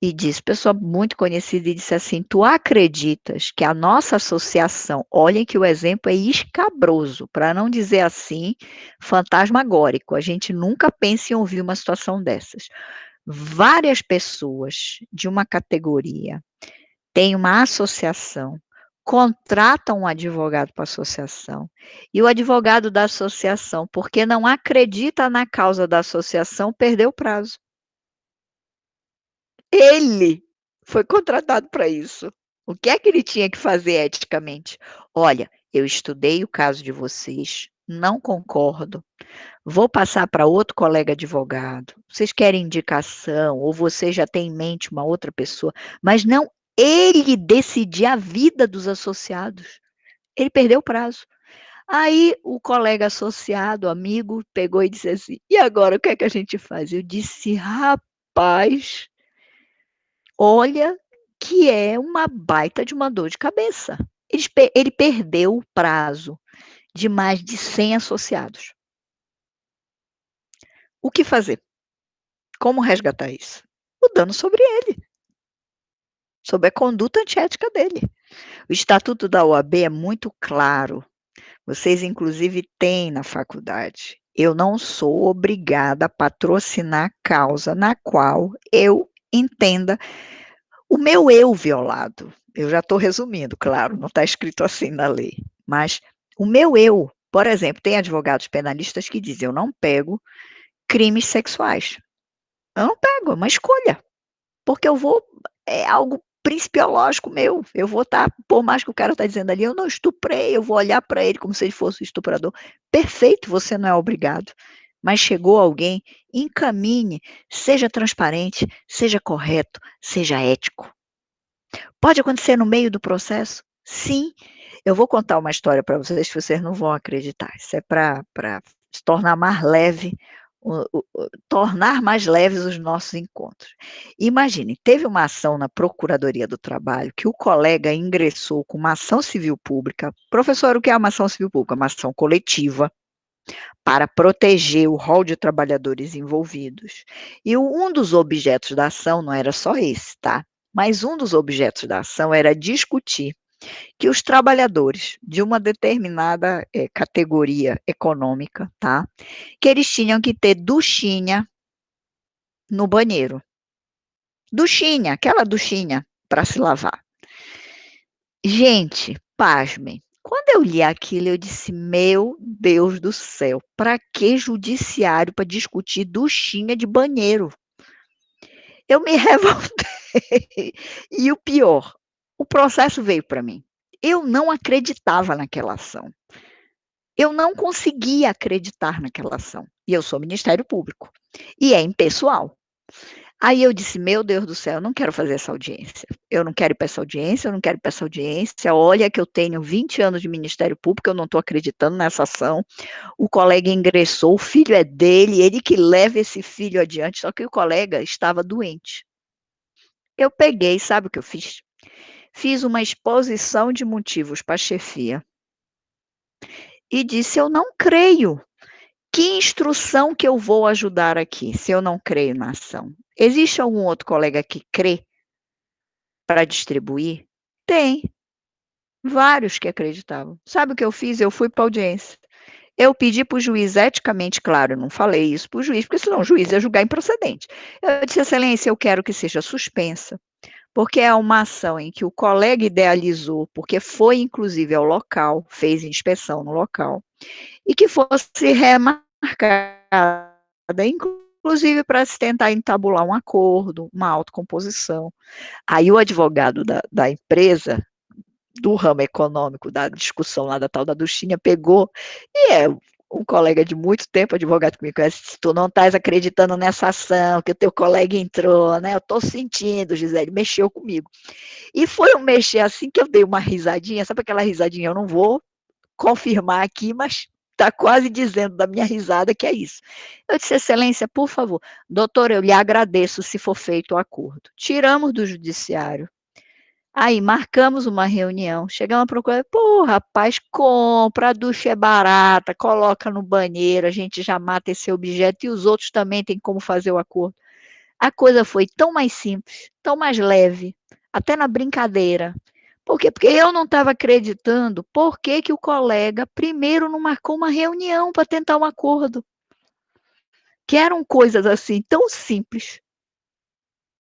e disse, pessoa muito conhecida, e disse assim: "Tu acreditas que a nossa associação", olhem que o exemplo é escabroso, para não dizer assim, fantasmagórico, a gente nunca pensa em ouvir uma situação dessas. Várias pessoas de uma categoria têm uma associação, contratam um advogado para a associação, e o advogado da associação, porque não acredita na causa da associação, perdeu o prazo. Ele foi contratado para isso. O que é que ele tinha que fazer eticamente? "Olha, eu estudei o caso de vocês, não concordo, vou passar para outro colega advogado. Vocês querem indicação ou você já tem em mente uma outra pessoa", mas não ele decidir a vida dos associados. Ele perdeu o prazo. Aí o colega associado, amigo, pegou e disse assim: "E agora o que é que a gente faz?" Eu disse: "Rapaz, olha que é uma baita de uma dor de cabeça". Ele perdeu o prazo de mais de 100 associados. O que fazer? Como resgatar isso? Mudando sobre ele, sobre a conduta antiética dele. O estatuto da OAB é muito claro, vocês inclusive têm na faculdade. Eu não sou obrigada a patrocinar causa na qual eu entenda o meu eu violado. Eu já estou resumindo, claro, não está escrito assim na lei, mas o meu eu, por exemplo, tem advogados penalistas que dizem: "Eu não pego crimes sexuais". Eu não pego, é uma escolha. Porque eu vou é algo principiológico meu, eu vou estar por mais que o cara está dizendo ali: "Eu não estuprei", eu vou olhar para ele como se ele fosse o estuprador. Perfeito, você não é obrigado, mas chegou alguém, encaminhe, seja transparente, seja correto, seja ético. Pode acontecer no meio do processo? Sim. Eu vou contar uma história para vocês que vocês não vão acreditar, isso é para se tornar mais leve tornar mais leves os nossos encontros. Imagine, teve uma ação na Procuradoria do Trabalho que o colega ingressou com uma ação civil pública. Professor, o que é uma ação civil pública? Uma ação coletiva para proteger o rol de trabalhadores envolvidos. E um dos objetos da ação não era só esse, tá? Mas um dos objetos da ação era discutir que os trabalhadores de uma determinada, categoria econômica, tá, que eles tinham que ter duchinha no banheiro. Duchinha, aquela duchinha para se lavar. Gente, pasmem, quando eu li aquilo eu disse: "Meu Deus do céu, para que judiciário para discutir duchinha de banheiro?". Eu me revoltei. E o pior, o processo veio para mim. Eu não acreditava naquela ação. Eu não conseguia acreditar naquela ação. E eu sou Ministério Público, e é impessoal. Aí eu disse: "Meu Deus do céu, eu não quero fazer essa audiência. Eu não quero ir para essa audiência, eu não quero ir para essa audiência. Olha que eu tenho 20 anos de Ministério Público, eu não estou acreditando nessa ação. O colega ingressou, o filho é dele, ele que leva esse filho adiante", só que o colega estava doente. Eu peguei, sabe o que eu fiz? Fiz uma exposição de motivos para a chefia e disse: "Eu não creio. Que instrução que eu vou ajudar aqui, se eu não creio na ação? Existe algum outro colega que crê para distribuir?". Tem, vários que acreditavam. Sabe o que eu fiz? Eu fui para audiência. Eu pedi para o juiz eticamente claro, eu não falei isso para o juiz, porque senão o juiz ia julgar improcedente. Eu disse: "Excelência, eu quero que seja suspensa, porque é uma ação em que o colega idealizou, porque foi inclusive ao local, fez inspeção no local, e que fosse remarcada, inclusive para se tentar entabular um acordo, uma autocomposição". Aí o advogado da empresa, do ramo econômico, da discussão lá da tal da duchinha, pegou e é um colega de muito tempo, advogado que me conhece, disse: "Tu não estás acreditando nessa ação que o teu colega entrou, né, eu estou sentindo, Gisele", mexeu comigo. E foi um mexer assim que eu dei uma risadinha, sabe aquela risadinha, eu não vou confirmar aqui, mas está quase dizendo da minha risada que é isso. Eu disse: "Excelência, por favor, doutor, eu lhe agradeço se for feito o acordo". Tiramos do judiciário. Aí marcamos uma reunião, chegamos à procura, "Pô, rapaz, compra, a ducha é barata, coloca no banheiro, a gente já mata esse objeto e os outros também têm como fazer o acordo". A coisa foi tão mais simples, tão mais leve, até na brincadeira. Por quê? Porque eu não estava acreditando por que que o colega primeiro não marcou uma reunião para tentar um acordo, que eram coisas, assim, tão simples.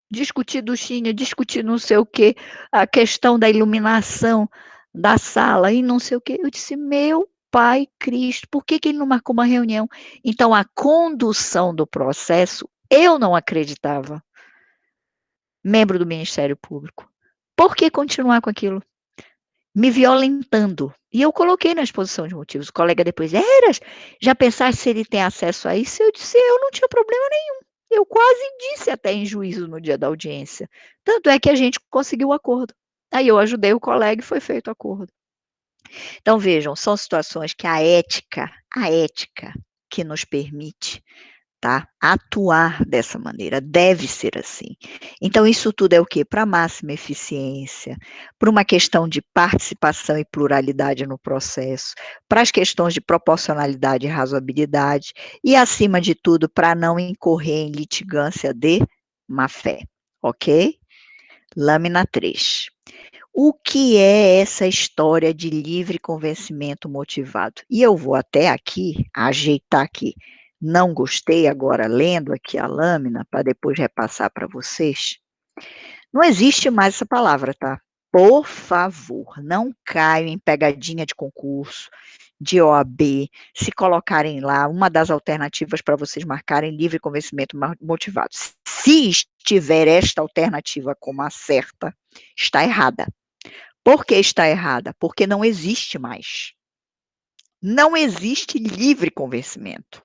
Discutir duchinha, discutir não sei o quê, a questão da iluminação da sala e não sei o quê. Eu disse: "Meu pai Cristo, por que que ele não marcou uma reunião?". Então a condução do processo, eu não acreditava, membro do Ministério Público. Por que continuar com aquilo? Me violentando. E eu coloquei na exposição de motivos. O colega depois: "Eras, já pensaste se ele tem acesso a isso?". Eu disse: "Eu não tinha problema nenhum". Eu quase disse até em juízo no dia da audiência. Tanto é que a gente conseguiu o acordo. Aí eu ajudei o colega e foi feito o acordo. Então vejam, são situações que a ética que nos permite, tá, atuar dessa maneira, deve ser assim. Então isso tudo é o quê? Para máxima eficiência, para uma questão de participação e pluralidade no processo, para as questões de proporcionalidade e razoabilidade, e acima de tudo, para não incorrer em litigância de má-fé, ok? Lâmina 3. O que é essa história de livre convencimento motivado? E eu vou até aqui, ajeitar aqui, não gostei, agora lendo aqui a lâmina, para depois repassar para vocês. Não existe mais essa palavra, tá? Por favor, não caiam em pegadinha de concurso, de OAB, se colocarem lá uma das alternativas para vocês marcarem livre convencimento motivado. Se estiver esta alternativa como a certa, está errada. Por que está errada? Porque não existe mais. Não existe livre convencimento.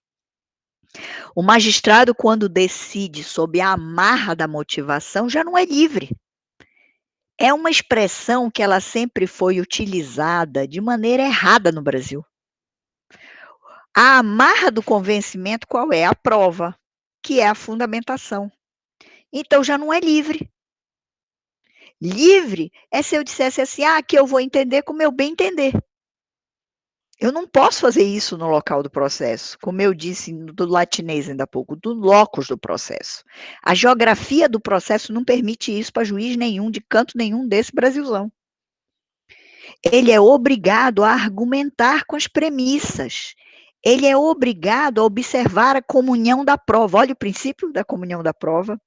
O magistrado, quando decide sob a amarra da motivação, já não é livre. É uma expressão que ela sempre foi utilizada de maneira errada no Brasil. A amarra do convencimento qual é? A prova, que é a fundamentação. Então já não é livre. Livre é se eu dissesse assim: "Ah, que eu vou entender como eu bem entender". Eu não posso fazer isso no local do processo, como eu disse do latinês ainda há pouco, do locus do processo. A geografia do processo não permite isso para juiz nenhum, de canto nenhum desse Brasilzão. Ele é obrigado a argumentar com as premissas. Ele é obrigado a observar a comunhão da prova. Olha o princípio da comunhão da prova.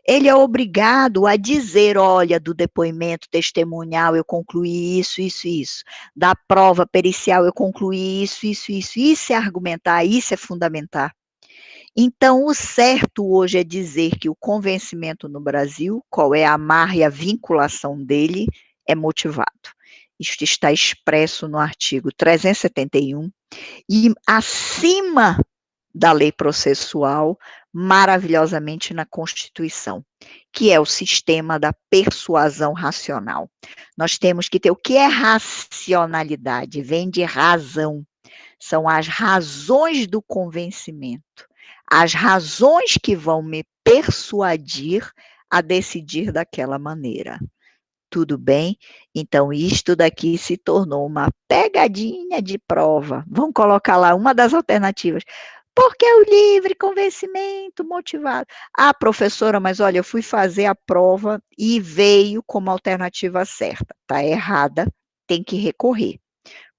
Ele é obrigado a dizer: olha, do depoimento testemunhal eu concluí isso, isso, isso. Da prova pericial eu concluí isso, isso, isso. Isso é argumentar, isso é fundamentar. Então, o certo hoje é dizer que o convencimento no Brasil, qual é a amarra e a vinculação dele, é motivado. Isto está expresso no artigo 371 e acima da lei processual, maravilhosamente na Constituição, que é o sistema da persuasão racional. Nós temos que ter o que é racionalidade, vem de razão, são as razões do convencimento, as razões que vão me persuadir a decidir daquela maneira. Tudo bem? Então isto daqui se tornou uma pegadinha de prova. Vamos colocar lá uma das alternativas. Porque o livre convencimento motivado. Ah, professora, mas olha, eu fui fazer a prova e veio como alternativa certa. Está errada, tem que recorrer,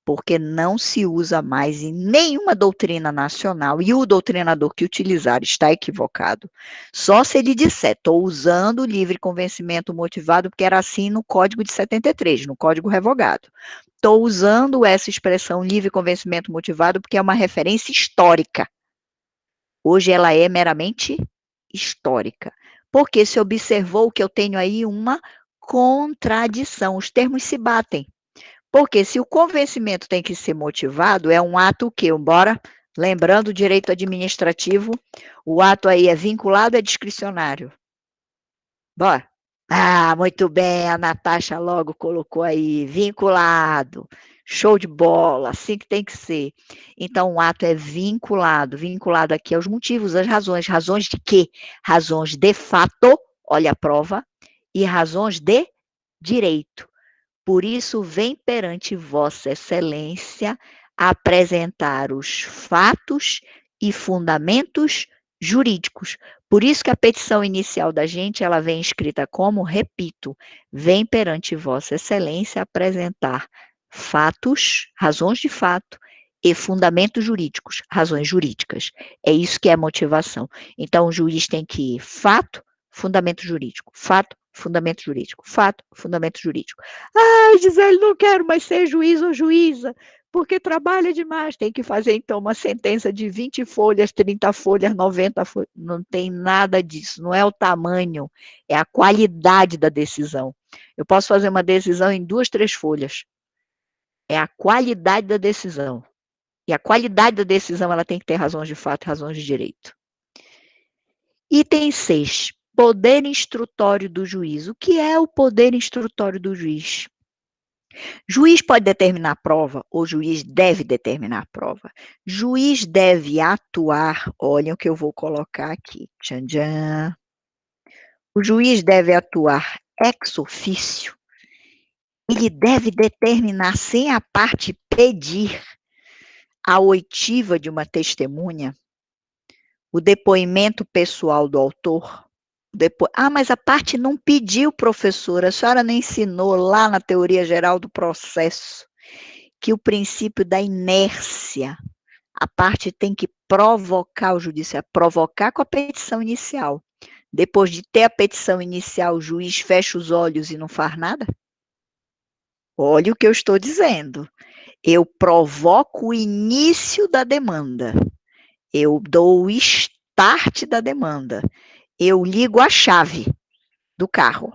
porque não se usa mais em nenhuma doutrina nacional, e o doutrinador que utilizar está equivocado. Só se ele disser: estou usando o livre convencimento motivado, porque era assim no Código de 73, no Código Revogado. Estou usando essa expressão livre convencimento motivado, porque é uma referência histórica. Hoje ela é meramente histórica, porque se observou que eu tenho aí uma contradição, os termos se batem. Porque se o convencimento tem que ser motivado, é um ato que, embora, lembrando o direito administrativo, o ato aí é vinculado, é discricionário. Bora. Ah, muito bem, a Natasha logo colocou aí, vinculado. Show de bola, assim que tem que ser. Então, o ato é vinculado, vinculado aqui aos motivos, às razões. Razões de quê? Razões de fato, olha a prova, e razões de direito. Por isso, vem perante Vossa Excelência apresentar os fatos e fundamentos jurídicos, Por isso que a petição inicial da gente, ela vem escrita como, repito, vem perante Vossa Excelência apresentar fatos, razões de fato e fundamentos jurídicos, razões jurídicas. É isso que é motivação. Então, o juiz tem que ir fato, fundamento jurídico, fato, fundamento jurídico, fato, fundamento jurídico. Ai, Gisele, não quero mais ser juiz ou juíza, porque trabalha demais. Tem que fazer, então, uma sentença de 20 folhas, 30 folhas, 90 folhas. Não tem nada disso. Não é o tamanho, é a qualidade da decisão. Eu posso fazer uma decisão em 2, 3 folhas. É a qualidade da decisão. E a qualidade da decisão, ela tem que ter razões de fato e razões de direito. Item 6. Poder instrutório do juiz. O que é o poder instrutório do juiz? Juiz pode determinar a prova, ou juiz deve determinar a prova. Juiz deve atuar, olhem o que eu vou colocar aqui. Tchan, tchan. O juiz deve atuar ex officio. Ele deve determinar, sem a parte pedir, a oitiva de uma testemunha, o depoimento pessoal do autor. Mas a parte não pediu, professora, a senhora não ensinou lá na teoria geral do processo que o princípio da inércia, a parte tem que provocar o judiciário, provocar com a petição inicial. Depois de ter a petição inicial, o juiz fecha os olhos e não faz nada? Olha o que eu estou dizendo. Eu provoco o início da demanda. Eu dou o start da demanda. Eu ligo a chave do carro.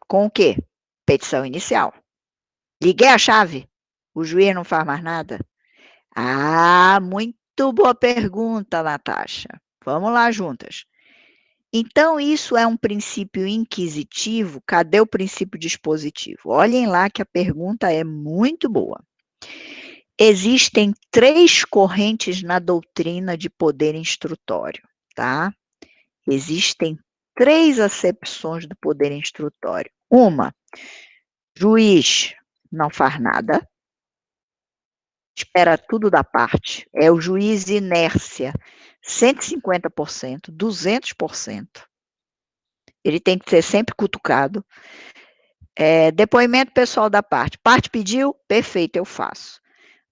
Com o quê? Petição inicial. Liguei a chave. O juiz não faz mais nada? Ah, muito boa pergunta, Natasha. Vamos lá juntas. Então, isso é um princípio inquisitivo? Cadê o princípio dispositivo? Olhem lá que a pergunta é muito boa. Existem 3 correntes na doutrina de poder instrutório, tá? Existem 3 acepções do poder instrutório. Uma, juiz não faz nada, espera tudo da parte, é o juiz inércia, 150%, 200%. Ele tem que ser sempre cutucado. Depoimento pessoal da parte. Parte pediu? Perfeito, eu faço.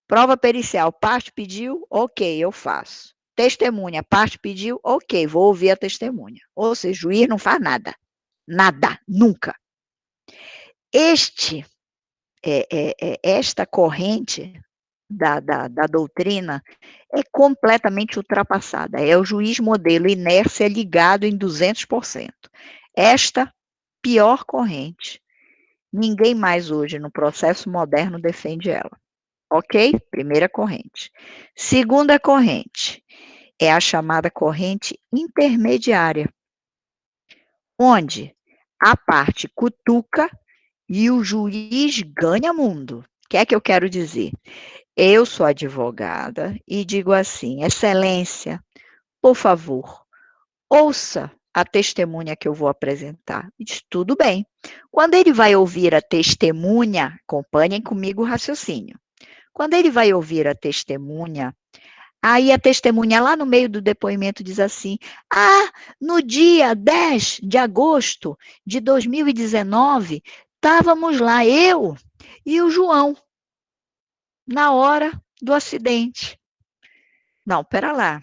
Prova pericial. Parte pediu? Ok, eu faço. Testemunha. Parte pediu? Ok, vou ouvir a testemunha. Ou seja, o juiz não faz nada. Nada, nunca. Esta corrente da doutrina é completamente ultrapassada. É o juiz modelo inércia ligado em 200%. Esta pior corrente. Ninguém mais hoje no processo moderno defende ela. Ok? Primeira corrente. Segunda corrente é a chamada corrente intermediária, onde a parte cutuca e o juiz ganha mundo. O que é que eu quero dizer? Eu sou advogada e digo assim: Excelência, por favor, ouça a testemunha que eu vou apresentar. Diz, tudo bem. Quando ele vai ouvir a testemunha, acompanhem comigo o raciocínio. Quando ele vai ouvir a testemunha, aí a testemunha lá no meio do depoimento diz assim: ah, no dia 10 de agosto de 2019, estávamos lá eu e o João, na hora do acidente. Não, pera lá.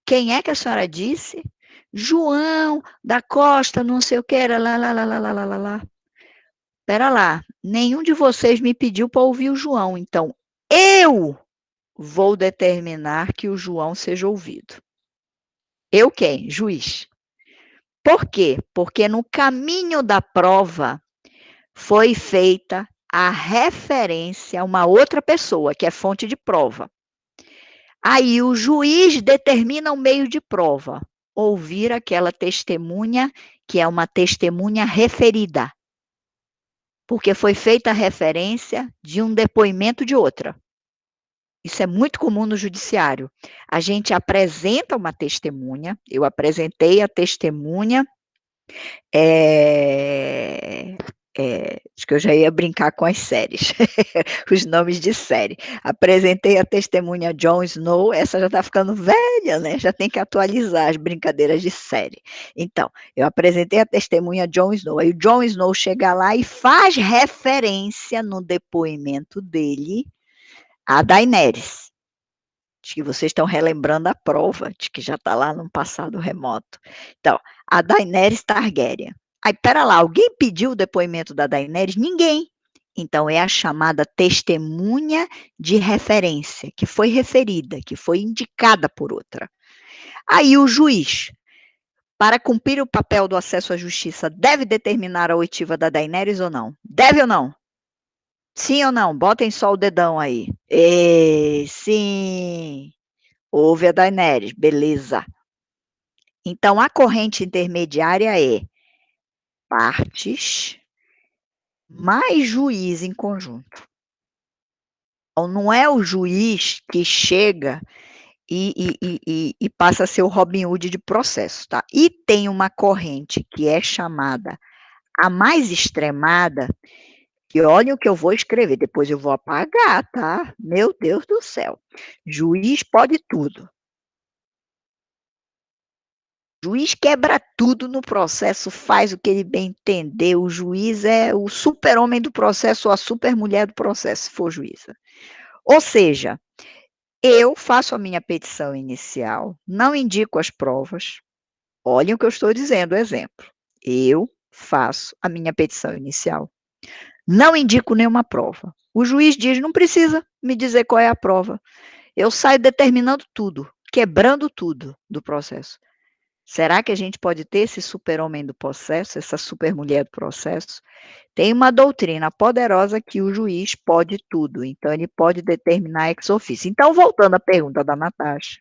Quem é que a senhora disse? João da Costa, não sei o que, era lá, lá, lá, lá, lá, lá, lá, lá. Pera lá, nenhum de vocês me pediu para ouvir o João, então eu vou determinar que o João seja ouvido. Eu quem? Juiz. Por quê? Porque no caminho da prova foi feita a referência a uma outra pessoa, que é fonte de prova. Aí o juiz determina o meio de prova, ouvir aquela testemunha, que é uma testemunha referida, porque foi feita a referência de um depoimento de outra. Isso é muito comum no judiciário. A gente apresenta uma testemunha, eu apresentei a testemunha Acho que eu já ia brincar com as séries, os nomes de série. Apresentei a testemunha Jon Snow, essa já está ficando velha, né, já tem que atualizar as brincadeiras de série. Então, eu apresentei a testemunha Jon Snow, aí o Jon Snow chega lá e faz referência no depoimento dele a Daenerys. Acho que vocês estão relembrando a prova de que já está lá num passado remoto. Então, a Daenerys Targaryen. Aí, espera lá, alguém pediu o depoimento da Daenerys? Ninguém. Então, é a chamada testemunha de referência, que foi referida, que foi indicada por outra. Aí, o juiz, para cumprir o papel do acesso à justiça, deve determinar a oitiva da Daenerys ou não? Deve ou não? Sim ou não? Botem só o dedão aí. Sim. Houve a Daenerys, beleza. Então, a corrente intermediária é partes mais juiz em conjunto. Então, não é o juiz que chega e passa a ser o Robin Hood de processo, tá? E tem uma corrente que é chamada a mais extremada, que olha o que eu vou escrever, depois eu vou apagar, tá? Meu Deus do céu. Juiz pode tudo. O juiz quebra tudo no processo, faz o que ele bem entender, o juiz é o super-homem do processo ou a super-mulher do processo, se for juíza. Ou seja, eu faço a minha petição inicial, não indico as provas, olhem o que eu estou dizendo, exemplo. Eu faço a minha petição inicial, não indico nenhuma prova. O juiz diz, não precisa me dizer qual é a prova. Eu saio determinando tudo, quebrando tudo do processo. Será que a gente pode ter esse super-homem do processo, essa super-mulher do processo? Tem uma doutrina poderosa que o juiz pode tudo, então ele pode determinar ex officio. Então, voltando à pergunta da Natasha,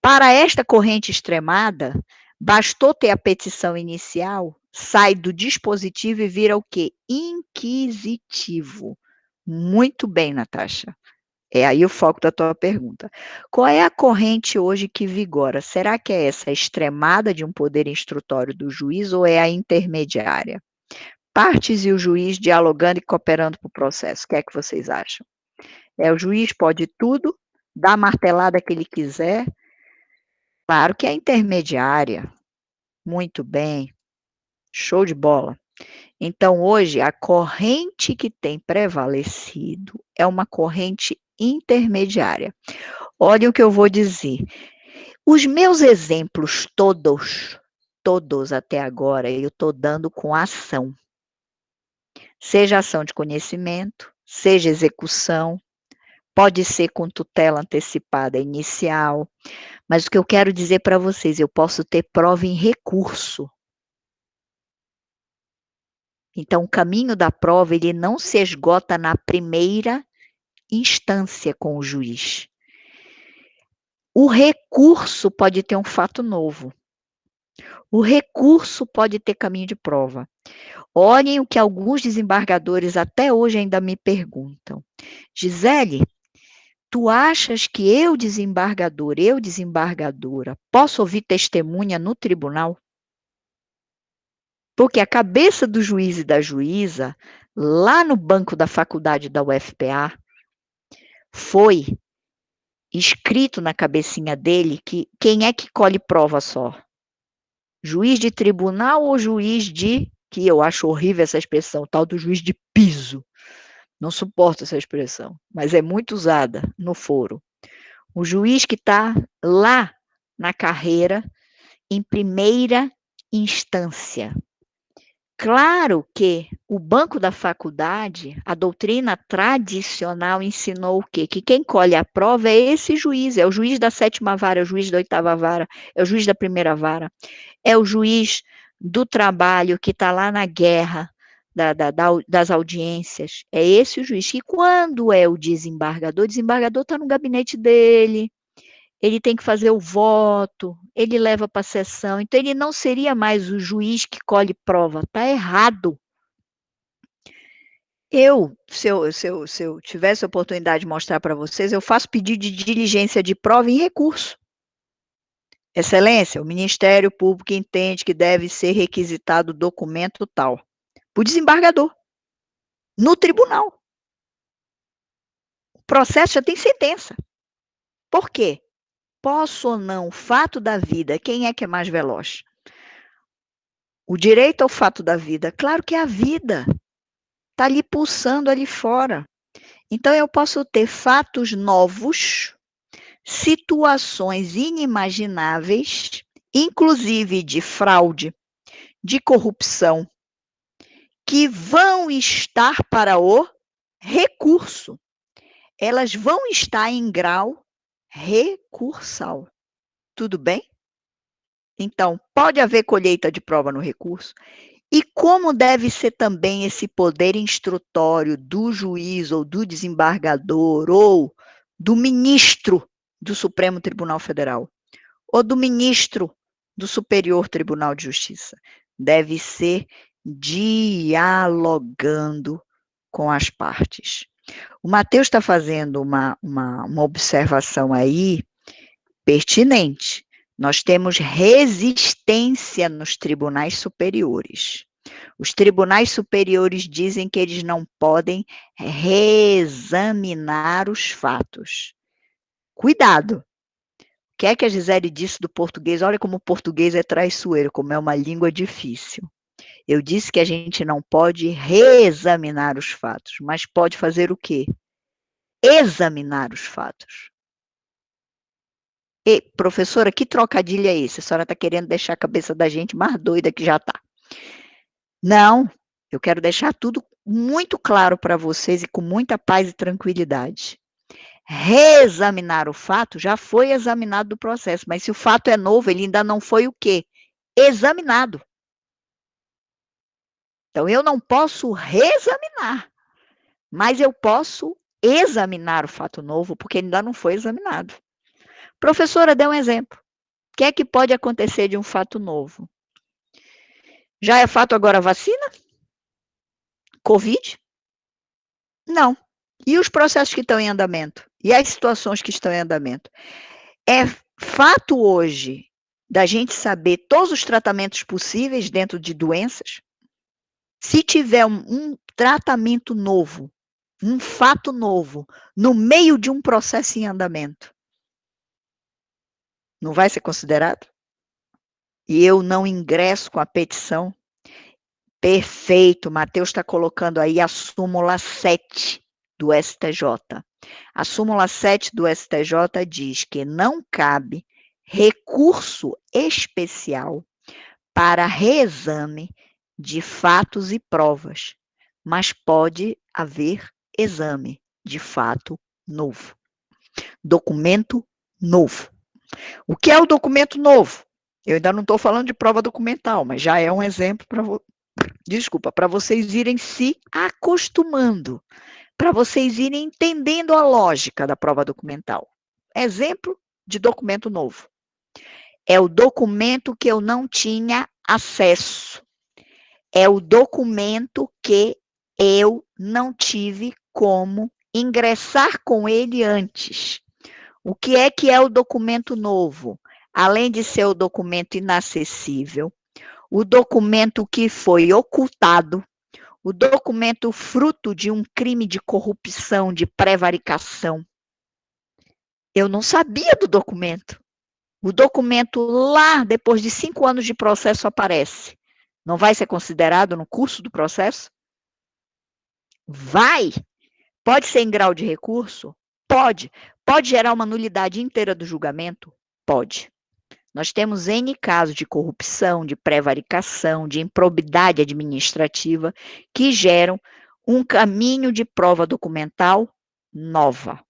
para esta corrente extremada, bastou ter a petição inicial, sai do dispositivo e vira o quê? Inquisitivo. Muito bem, Natasha. É aí o foco da tua pergunta. Qual é a corrente hoje que vigora? Será que é essa extremada de um poder instrutório do juiz ou é a intermediária? Partes e o juiz dialogando e cooperando para o processo. O que é que vocês acham? É o juiz pode tudo, dá a martelada que ele quiser? Claro que é intermediária. Muito bem. Show de bola. Então, hoje, a corrente que tem prevalecido é uma corrente intermediária. Olha o que eu vou dizer. Os meus exemplos todos até agora, eu estou dando com ação. Seja ação de conhecimento, seja execução, pode ser com tutela antecipada inicial, mas o que eu quero dizer para vocês, eu posso ter prova em recurso. Então, o caminho da prova, ele não se esgota na primeira instância com o juiz. O recurso pode ter um fato novo. O recurso pode ter caminho de prova. Olhem o que alguns desembargadores até hoje ainda me perguntam. Gisele, tu achas que eu, desembargador, eu, desembargadora, posso ouvir testemunha no tribunal? Porque a cabeça do juiz e da juíza, lá no banco da faculdade da UFPA, foi escrito na cabecinha dele que quem é que colhe prova só? Juiz de tribunal ou juiz de, que eu acho horrível essa expressão, tal do juiz de piso. Não suporto essa expressão, mas é muito usada no foro. O juiz que está lá na carreira, em primeira instância. Claro que o banco da faculdade, a doutrina tradicional ensinou o quê? Que quem colhe a prova é esse juiz, é o juiz da 7ª vara, é o juiz da 8ª vara, é o juiz da 1ª vara, é o juiz do trabalho que está lá na guerra das audiências, é esse o juiz. E quando é o desembargador está no gabinete dele, ele tem que fazer o voto, ele leva para a sessão, então ele não seria mais o juiz que colhe prova, está errado. Se eu tivesse a oportunidade de mostrar para vocês, eu faço pedido de diligência de prova em recurso. Excelência, o Ministério Público entende que deve ser requisitado documento tal. para o desembargador, no tribunal. O processo já tem sentença. Por quê? Posso ou não, o fato da vida, quem é que é mais veloz? O direito ao fato da vida? Claro que é a vida. Está ali pulsando ali fora. Então, eu posso ter fatos novos, situações inimagináveis, inclusive de fraude, de corrupção, que vão estar para o recurso. Elas vão estar em grau recursal. Tudo bem? Então, pode haver colheita de prova no recurso? E como deve ser também esse poder instrutório do juiz ou do desembargador ou do ministro do Supremo Tribunal Federal ou do ministro do Superior Tribunal de Justiça? Deve ser dialogando com as partes. O Matheus está fazendo uma observação aí pertinente. Nós temos resistência nos tribunais superiores. Os tribunais superiores dizem que eles não podem reexaminar os fatos. Cuidado! O que é que a Gisele disse do português? Olha como o português é traiçoeiro, como é uma língua difícil. Eu disse que a gente não pode reexaminar os fatos, mas pode fazer o quê? Examinar os fatos. E, professora, que trocadilho é esse? A senhora está querendo deixar a cabeça da gente mais doida que já está. Não, eu quero deixar tudo muito claro para vocês e com muita paz e tranquilidade. Reexaminar o fato já foi examinado do processo, mas se o fato é novo, ele ainda não foi o quê? Examinado. Então, eu não posso reexaminar, mas eu posso examinar o fato novo, porque ainda não foi examinado. Professora, dê um exemplo. O que é que pode acontecer de um fato novo? Já é fato agora a vacina? Covid? Não. E os processos que estão em andamento? E as situações que estão em andamento? É fato hoje da gente saber todos os tratamentos possíveis dentro de doenças? Se tiver um tratamento novo, um fato novo, no meio de um processo em andamento, não vai ser considerado? E eu não ingresso com a petição? Perfeito, Matheus está colocando aí a súmula 7 do STJ. A súmula 7 do STJ diz que não cabe recurso especial para reexame de fatos e provas, mas pode haver exame de fato novo. Documento novo. O que é o documento novo? Eu ainda não estou falando de prova documental, mas já é um exemplo para vocês irem se acostumando, para vocês irem entendendo a lógica da prova documental. Exemplo de documento novo. É o documento que eu não tinha acesso. É o documento que eu não tive como ingressar com ele antes. O que é o documento novo? Além de ser o documento inacessível, o documento que foi ocultado, o documento fruto de um crime de corrupção, de prevaricação. Eu não sabia do documento. O documento lá, depois de 5 anos de processo, aparece. Não vai ser considerado no curso do processo? Vai! Pode ser em grau de recurso? Pode. Pode gerar uma nulidade inteira do julgamento? Pode. Nós temos N casos de corrupção, de prevaricação, de improbidade administrativa, que geram um caminho de prova documental nova.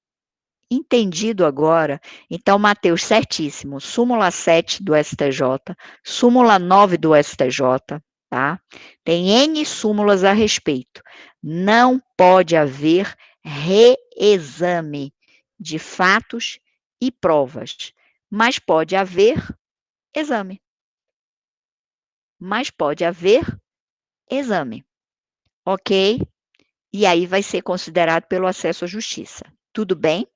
Entendido agora? Então, Matheus, certíssimo. Súmula 7 do STJ, súmula 9 do STJ, tá? Tem N súmulas a respeito. Não pode haver reexame de fatos e provas, mas pode haver exame. Mas pode haver exame, ok? E aí vai ser considerado pelo acesso à justiça. Tudo bem?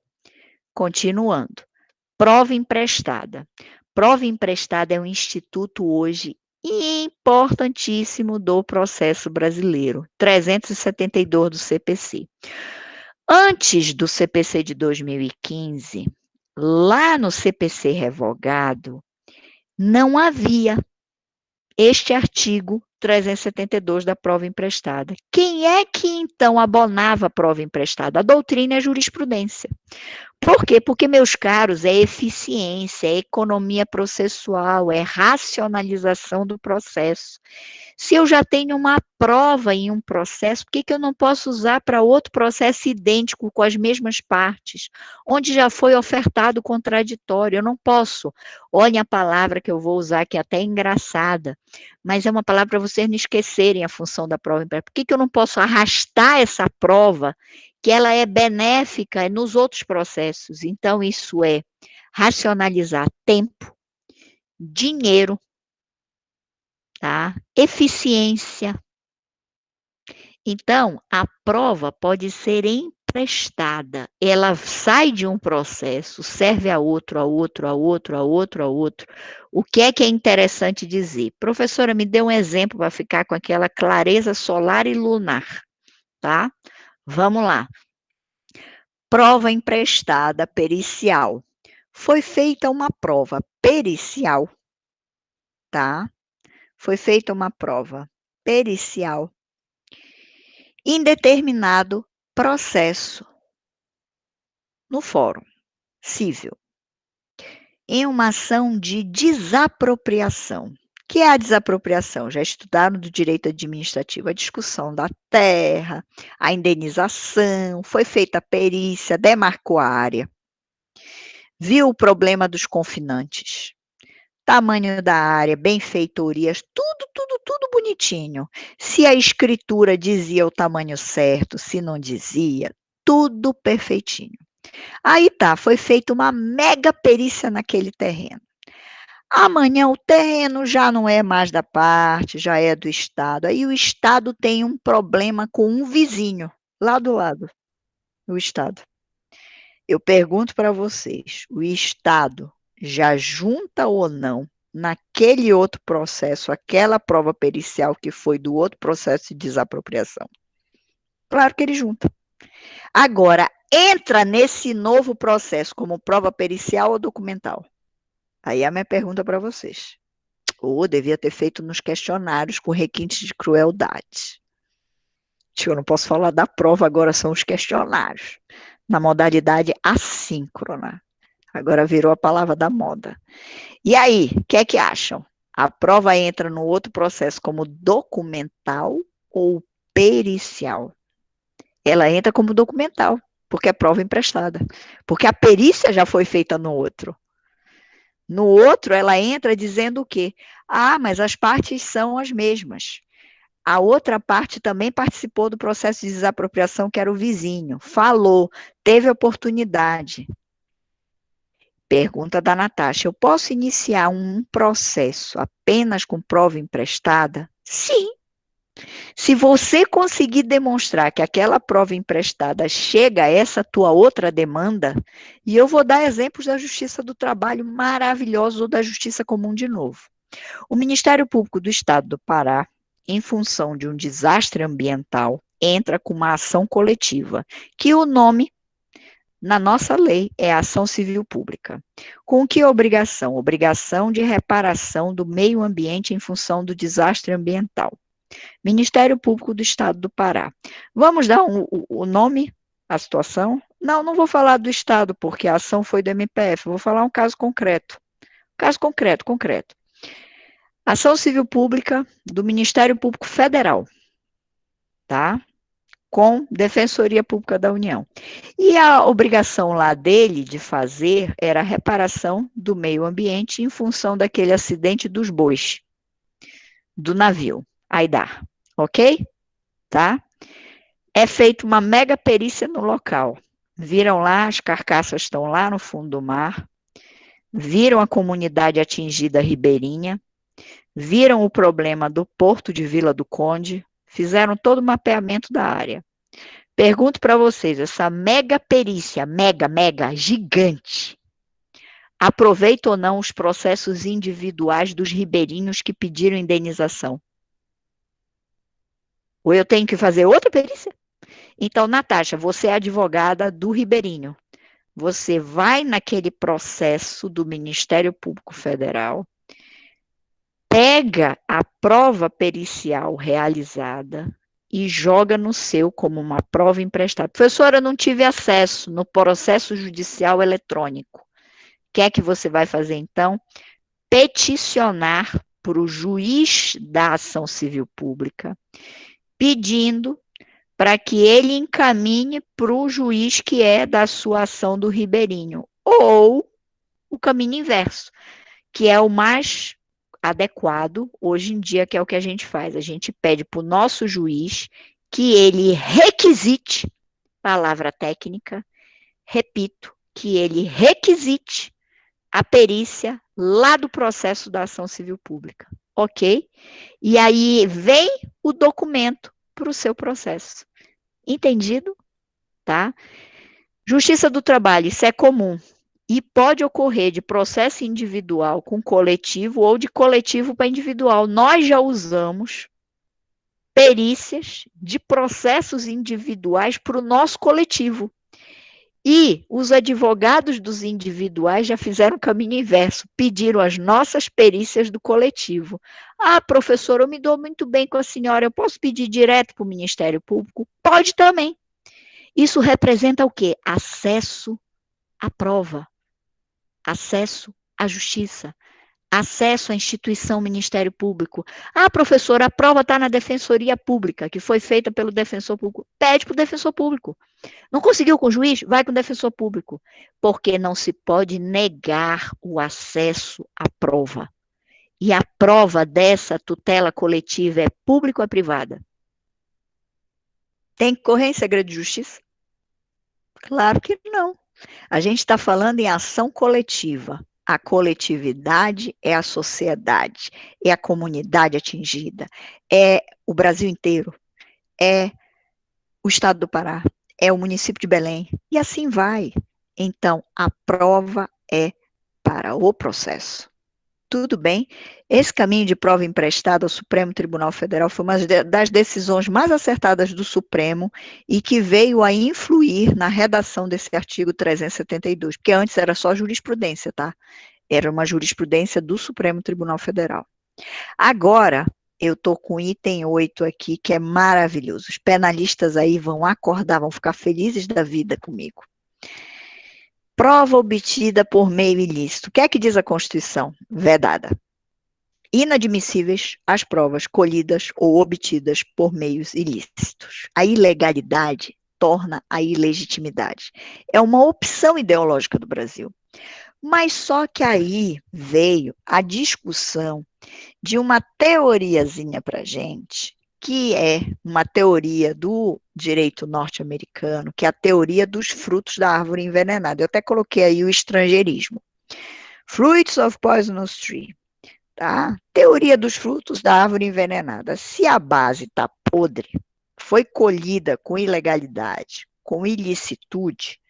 Continuando. Prova emprestada. Prova emprestada é um instituto hoje importantíssimo do processo brasileiro, 372 do CPC. Antes do CPC de 2015, lá no CPC revogado, não havia este artigo 372 da prova emprestada. Quem é que então abonava a prova emprestada? A doutrina e a jurisprudência. Por quê? Porque, meus caros, é eficiência, é economia processual, é racionalização do processo. Se eu já tenho uma prova em um processo, por que, que eu não posso usar para outro processo idêntico, com as mesmas partes, onde já foi ofertado o contraditório? Eu não posso. Olhem a palavra que eu vou usar, que é até engraçada, mas é uma palavra para vocês não esquecerem a função da prova. Por que, que eu não posso arrastar essa prova, que ela é benéfica nos outros processos? Então, isso é racionalizar tempo, dinheiro, tá? Eficiência. Então, a prova pode ser emprestada. Ela sai de um processo, serve a outro, a outro, a outro, a outro, a outro. O que é interessante dizer? Professora, me dê um exemplo para ficar com aquela clareza solar e lunar, tá? Vamos lá. Prova emprestada pericial. Foi feita uma prova pericial, tá? Foi feita uma prova pericial em determinado processo no fórum civil, em uma ação de desapropriação. Que é a desapropriação? Já estudaram do direito administrativo, a discussão da terra, a indenização, foi feita a perícia, demarcou a área, viu o problema dos confinantes, tamanho da área, benfeitorias, tudo, tudo, tudo bonitinho. Se a escritura dizia o tamanho certo, se não dizia, tudo perfeitinho. Aí tá, foi feita uma mega perícia naquele terreno. Amanhã o terreno já não é mais da parte, já é do Estado. Aí o Estado tem um problema com um vizinho, lá do lado, o Estado. Eu pergunto para vocês, o Estado já junta ou não naquele outro processo, aquela prova pericial que foi do outro processo de desapropriação? Claro que ele junta. Agora, entra nesse novo processo como prova pericial ou documental? Aí é a minha pergunta para vocês. Ou devia ter feito nos questionários com requintes de crueldade. Eu não posso falar da prova, agora são os questionários. Na modalidade assíncrona. Agora virou a palavra da moda. E aí, o que é que acham? A prova entra no outro processo como documental ou pericial? Ela entra como documental, porque é prova emprestada. Porque a perícia já foi feita no outro. No outro, ela entra dizendo o quê? Ah, mas as partes são as mesmas. A outra parte também participou do processo de desapropriação, que era o vizinho. Falou, teve oportunidade. Pergunta da Natasha: eu posso iniciar um processo apenas com prova emprestada? Sim. Se você conseguir demonstrar que aquela prova emprestada chega a essa tua outra demanda, e eu vou dar exemplos da Justiça do Trabalho maravilhosos ou da Justiça Comum de novo. O Ministério Público do Estado do Pará, em função de um desastre ambiental, entra com uma ação coletiva, que o nome na nossa lei é ação civil pública. Com que obrigação? Obrigação de reparação do meio ambiente em função do desastre ambiental. Ministério Público do Estado do Pará. Vamos dar o nome à situação? Não, não vou falar do Estado, porque a ação foi do MPF, vou falar um caso concreto. Caso concreto, concreto. Ação civil pública do Ministério Público Federal, tá? Com Defensoria Pública da União. E a obrigação lá dele de fazer era a reparação do meio ambiente em função daquele acidente dos bois, do navio, Aidar, ok? Tá? É feita uma mega perícia no local. Viram lá, as carcaças estão lá no fundo do mar, viram a comunidade atingida ribeirinha, viram o problema do porto de Vila do Conde, fizeram todo o mapeamento da área. Pergunto para vocês, essa mega perícia, mega, gigante, Aproveita ou não os processos individuais dos ribeirinhos que pediram indenização? Ou eu tenho que fazer outra perícia? Então, Natasha, você é advogada do ribeirinho. Você vai naquele processo do Ministério Público Federal, pega a prova pericial realizada e joga no seu como uma prova emprestada. Professora, eu não tive acesso no processo judicial eletrônico. O que é que você vai fazer então? Peticionar para o juiz da ação civil pública, pedindo para que ele encaminhe para o juiz que é da sua ação do ribeirinho, ou o caminho inverso, que é o mais adequado hoje em dia, que é o que a gente faz. A gente pede para o nosso juiz que ele requisite, palavra técnica, repito, que ele requisite a perícia lá do processo da ação civil pública, ok? E aí vem o documento para o seu processo. Entendido? Tá? Justiça do trabalho, isso é comum. E pode ocorrer de processo individual com coletivo ou de coletivo para individual. Nós já usamos perícias de processos individuais para o nosso coletivo. E os advogados dos individuais já fizeram o caminho inverso, pediram as nossas perícias do coletivo. Ah, professor, eu me dou muito bem com a senhora, eu posso pedir direto para o Ministério Público? Pode também. Isso representa o quê? Acesso à prova, acesso à justiça, acesso à instituição Ministério Público. Ah, professora, a prova está na Defensoria Pública, que foi feita pelo Defensor Público. Pede para o Defensor Público. Não conseguiu com o juiz? Vai com o Defensor Público. Porque não se pode negar o acesso à prova. E a prova dessa tutela coletiva é pública ou é privada? Tem que correr em segredo de justiça? Claro que não. A gente está falando em ação coletiva. A coletividade é a sociedade, é a comunidade atingida, é o Brasil inteiro, é o estado do Pará, é o município de Belém, e assim vai. Então, a prova é para o processo. Tudo bem? Esse caminho de prova emprestada ao Supremo Tribunal Federal foi uma das decisões mais acertadas do Supremo e que veio a influir na redação desse artigo 372, porque antes era só jurisprudência, tá? Era uma jurisprudência do Supremo Tribunal Federal. Agora, eu estou com o item 8 aqui, que é maravilhoso. Os penalistas aí vão acordar, vão ficar felizes da vida comigo. Prova obtida por meio ilícito. O que é que diz a Constituição? Vedada. Inadmissíveis as provas colhidas ou obtidas por meios ilícitos. A ilegalidade torna a ilegitimidade. É uma opção ideológica do Brasil. Mas só que aí veio a discussão de uma teoriazinha para gente, que é uma teoria do direito norte-americano, que é a teoria dos frutos da árvore envenenada. Eu até coloquei aí o estrangeirismo. Fruits of Poisonous Tree. Tá? Teoria dos frutos da árvore envenenada. Se a base está podre, foi colhida com ilegalidade, com ilicitude,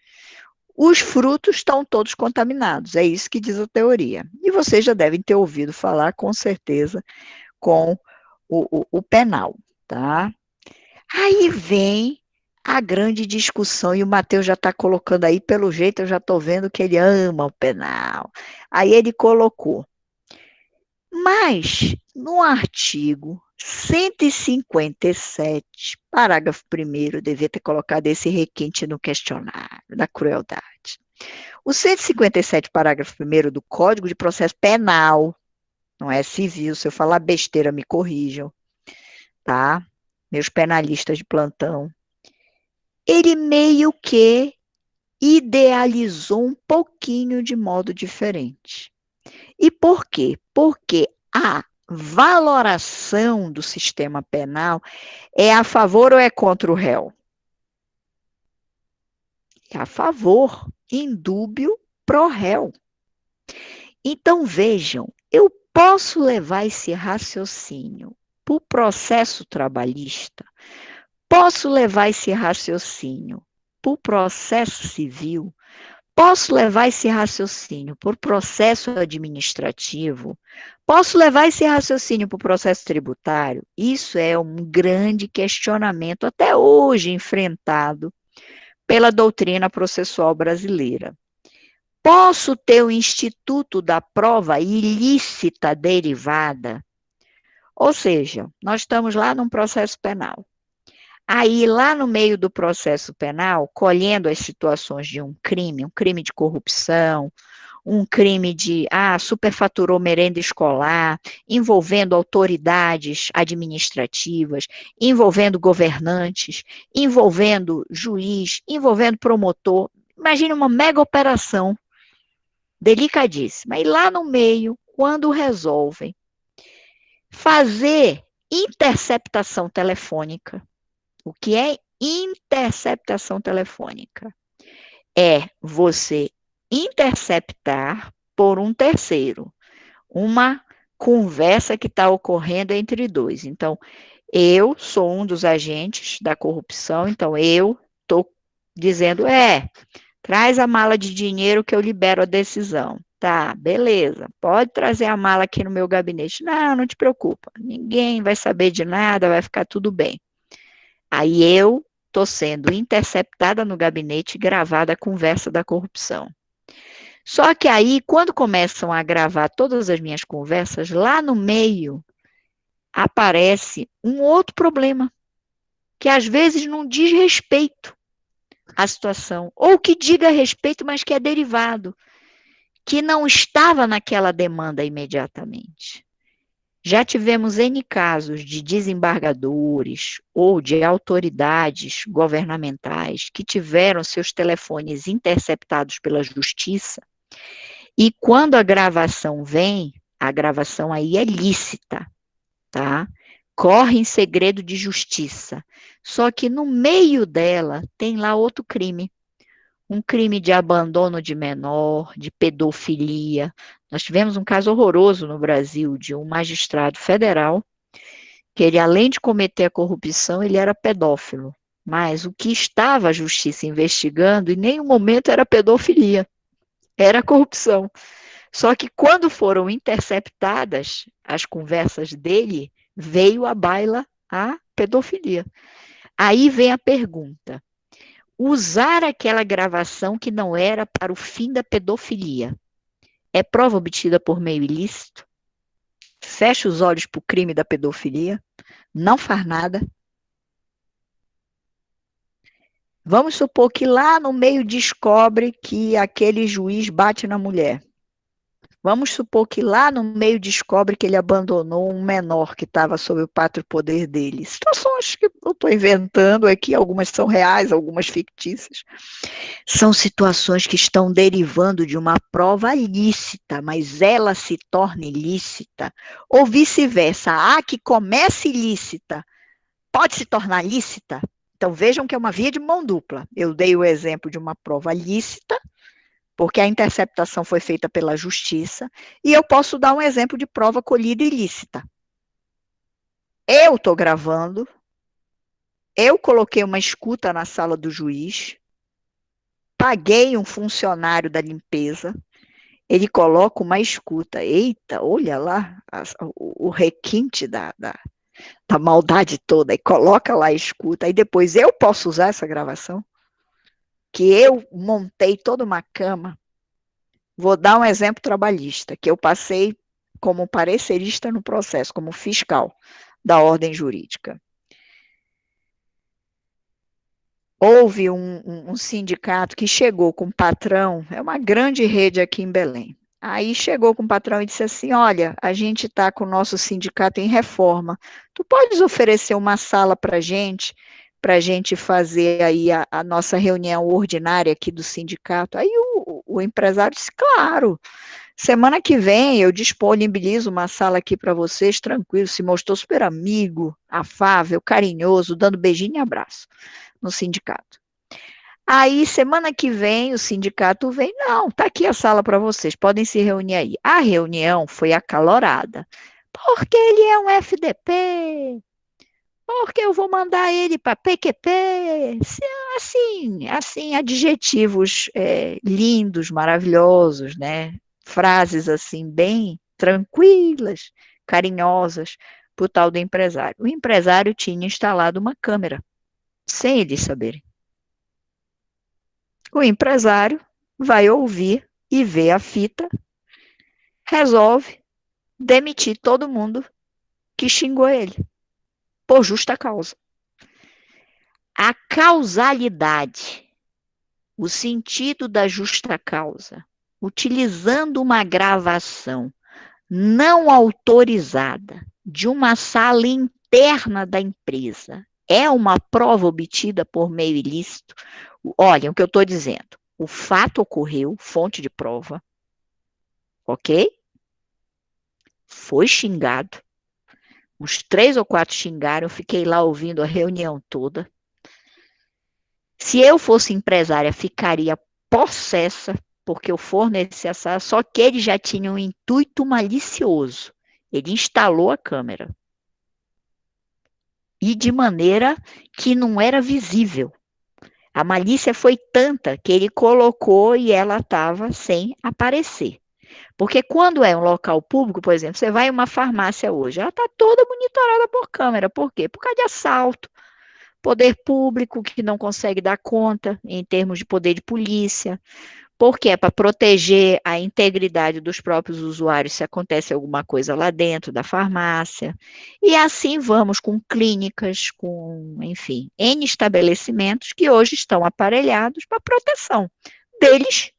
os frutos estão todos contaminados. É isso que diz a teoria. E vocês já devem ter ouvido falar, com certeza, com o penal, tá? Aí vem a grande discussão, e o Matheus já está colocando aí, pelo jeito eu já estou vendo que ele ama o penal. Aí ele colocou, mas no artigo 157, parágrafo 1º, devia ter colocado esse requinte no questionário, da crueldade. O 157, parágrafo 1º do Código de Processo Penal, não é civil, se eu falar besteira, me corrijam, tá? Meus penalistas de plantão. Ele meio que idealizou um pouquinho de modo diferente. E por quê? Porque a valoração do sistema penal é a favor ou é contra o réu? É a favor, indúbio pro réu. Então, vejam, eu posso levar esse raciocínio para o processo trabalhista, posso levar esse raciocínio para o processo civil, Posso levar esse raciocínio por processo administrativo? Posso levar esse raciocínio para o processo tributário? Isso é um grande questionamento até hoje enfrentado pela doutrina processual brasileira. Posso ter o instituto da prova ilícita derivada? Ou seja, nós estamos lá num processo penal. Aí, lá no meio do processo penal, colhendo as situações de um crime de corrupção, um crime de, superfaturou merenda escolar, envolvendo autoridades administrativas, envolvendo governantes, envolvendo juiz, envolvendo promotor. Imagine uma mega operação delicadíssima. E lá no meio, quando resolvem fazer interceptação telefônica, o que é interceptação telefônica? É você interceptar por um terceiro uma conversa que está ocorrendo entre dois. Então, eu sou um dos agentes da corrupção, então eu estou dizendo, traz a mala de dinheiro que eu libero a decisão. Tá, beleza. Pode trazer a mala aqui no meu gabinete. Não, não te preocupa. Ninguém vai saber de nada, vai ficar tudo bem. Aí eu estou sendo interceptada no gabinete e gravada a conversa da corrupção. Só que aí, quando começam a gravar todas as minhas conversas, lá no meio aparece um outro problema, que às vezes não diz respeito à situação, ou que diga respeito, mas que é derivado, que não estava naquela demanda imediatamente. Já tivemos N casos de desembargadores ou de autoridades governamentais que tiveram seus telefones interceptados pela justiça, e quando a gravação vem, a gravação aí é lícita, tá? Corre em segredo de justiça. Só que no meio dela tem lá outro crime. Um crime de abandono de menor, de pedofilia. Nós tivemos um caso horroroso no Brasil de um magistrado federal que ele, além de cometer a corrupção, ele era pedófilo. Mas o que estava a justiça investigando, em nenhum momento era pedofilia, era corrupção. Só que quando foram interceptadas as conversas dele, veio à baila a pedofilia. Aí vem a pergunta: usar aquela gravação que não era para o fim da pedofilia é prova obtida por meio ilícito? Fecha os olhos para o crime da pedofilia, não faz nada. Vamos supor que lá no meio descobre que aquele juiz bate na mulher. Vamos supor que lá no meio descobre que ele abandonou um menor que estava sob o pátrio poder dele. Situações que eu estou inventando aqui, algumas são reais, algumas fictícias. São situações que estão derivando de uma prova lícita, mas ela se torna ilícita, ou vice-versa. A que começa ilícita pode se tornar lícita? Então vejam que é uma via de mão dupla. Eu dei o exemplo de uma prova lícita, porque a interceptação foi feita pela justiça, e eu posso dar um exemplo de prova colhida ilícita. Eu estou gravando, eu coloquei uma escuta na sala do juiz, paguei um funcionário da limpeza, ele coloca uma escuta. Eita, olha lá o requinte da maldade toda, e coloca lá a escuta, e depois eu posso usar essa gravação? Que eu montei toda uma cama. Vou dar um exemplo trabalhista, que eu passei como parecerista no processo, como fiscal da ordem jurídica. Houve um sindicato que chegou com o patrão, é uma grande rede aqui em Belém. Aí chegou com o patrão e disse assim: olha, a gente está com o nosso sindicato em reforma. Tu podes oferecer uma sala para a gente fazer aí a nossa reunião ordinária aqui do sindicato? Aí o empresário disse: claro. Semana que vem eu disponibilizo uma sala aqui para vocês, tranquilo. Se mostrou super amigo, afável, carinhoso, dando beijinho e abraço no sindicato. Aí, semana que vem, o sindicato vem, não, tá aqui a sala para vocês, podem se reunir aí. A reunião foi acalorada, porque ele é um FDP, porque eu vou mandar ele para PQP, assim, adjetivos lindos, maravilhosos, né? Frases assim, bem tranquilas, carinhosas, para o tal do empresário. O empresário tinha instalado uma câmera, sem eles saberem. O empresário vai ouvir e ver a fita, resolve demitir todo mundo que xingou ele, por justa causa. A causalidade, o sentido da justa causa, utilizando uma gravação não autorizada de uma sala interna da empresa, é uma prova obtida por meio ilícito? Olha o que eu estou dizendo. O fato ocorreu, fonte de prova, ok? Foi xingado. Uns 3 ou 4 xingaram, eu fiquei lá ouvindo a reunião toda. Se eu fosse empresária, ficaria possessa, porque eu forneci a sala, só que ele já tinha um intuito malicioso. Ele instalou a câmera. E de maneira que não era visível. A malícia foi tanta que ele colocou e ela estava sem aparecer. Porque quando é um local público, por exemplo, você vai em uma farmácia hoje, ela está toda monitorada por câmera. Por quê? Por causa de assalto, poder público que não consegue dar conta em termos de poder de polícia, porque é para proteger a integridade dos próprios usuários se acontece alguma coisa lá dentro da farmácia. E assim vamos com clínicas, com, enfim, N estabelecimentos que hoje estão aparelhados para proteção deles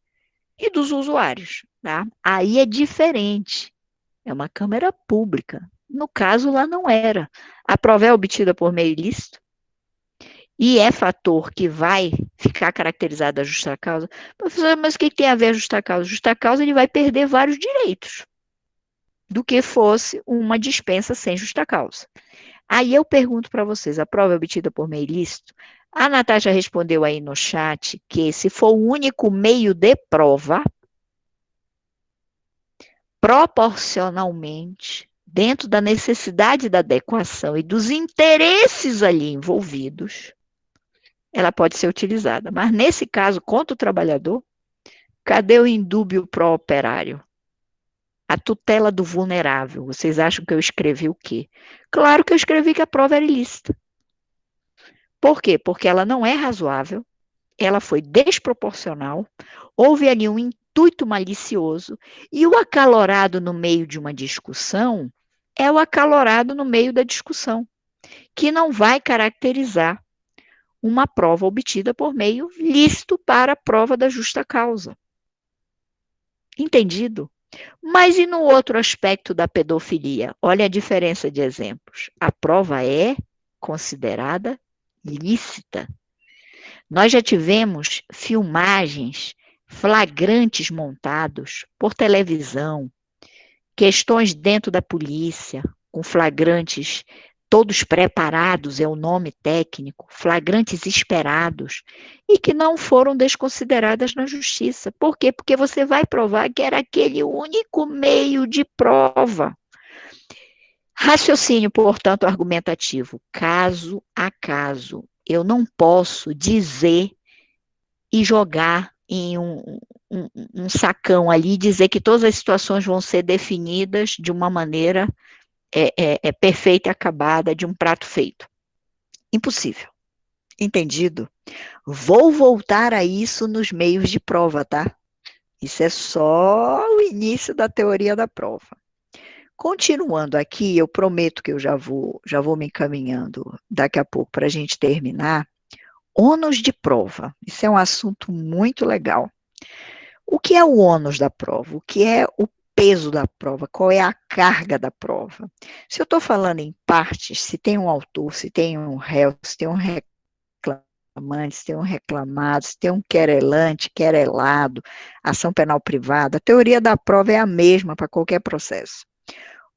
e dos usuários. Tá? Aí é diferente. É uma câmera pública. No caso, lá não era. A prova é obtida por meio ilícito e é fator que vai ficar caracterizado a justa causa. Professor, mas o que tem a ver a justa causa? Justa causa, ele vai perder vários direitos do que fosse uma dispensa sem justa causa. Aí eu pergunto para vocês, a prova é obtida por meio ilícito? A Natasha respondeu aí no chat que se for o único meio de prova, proporcionalmente, dentro da necessidade da adequação e dos interesses ali envolvidos, ela pode ser utilizada. Mas nesse caso, contra o trabalhador, cadê o indúbio pró operário? A tutela do vulnerável. Vocês acham que eu escrevi o quê? Claro que eu escrevi que a prova era ilícita. Por quê? Porque ela não é razoável, ela foi desproporcional, houve ali um intuito malicioso, e o acalorado no meio de uma discussão é o acalorado no meio da discussão, que não vai caracterizar uma prova obtida por meio lícito para a prova da justa causa. Entendido? Mas e no outro aspecto da pedofilia? Olha a diferença de exemplos. A prova é considerada lícita. Nós já tivemos filmagens flagrantes montados por televisão, questões dentro da polícia, com flagrantes todos preparados, é o nome técnico, flagrantes esperados, e que não foram desconsideradas na justiça. Por quê? Porque você vai provar que era aquele único meio de prova. Raciocínio, portanto, argumentativo, caso a caso. Eu não posso dizer e jogar em um sacão ali, dizer que todas as situações vão ser definidas de uma maneira perfeita e acabada, de um prato feito. Impossível. Entendido? Vou voltar a isso nos meios de prova, tá? Isso é só o início da teoria da prova. Continuando aqui, eu prometo que eu já vou me encaminhando daqui a pouco para a gente terminar. Ônus de prova. Isso é um assunto muito legal. O que é o ônus da prova? O que é o peso da prova? Qual é a carga da prova? Se eu estou falando em partes, se tem um autor, se tem um réu, se tem um reclamante, se tem um reclamado, se tem um querelante, querelado, ação penal privada, a teoria da prova é a mesma para qualquer processo.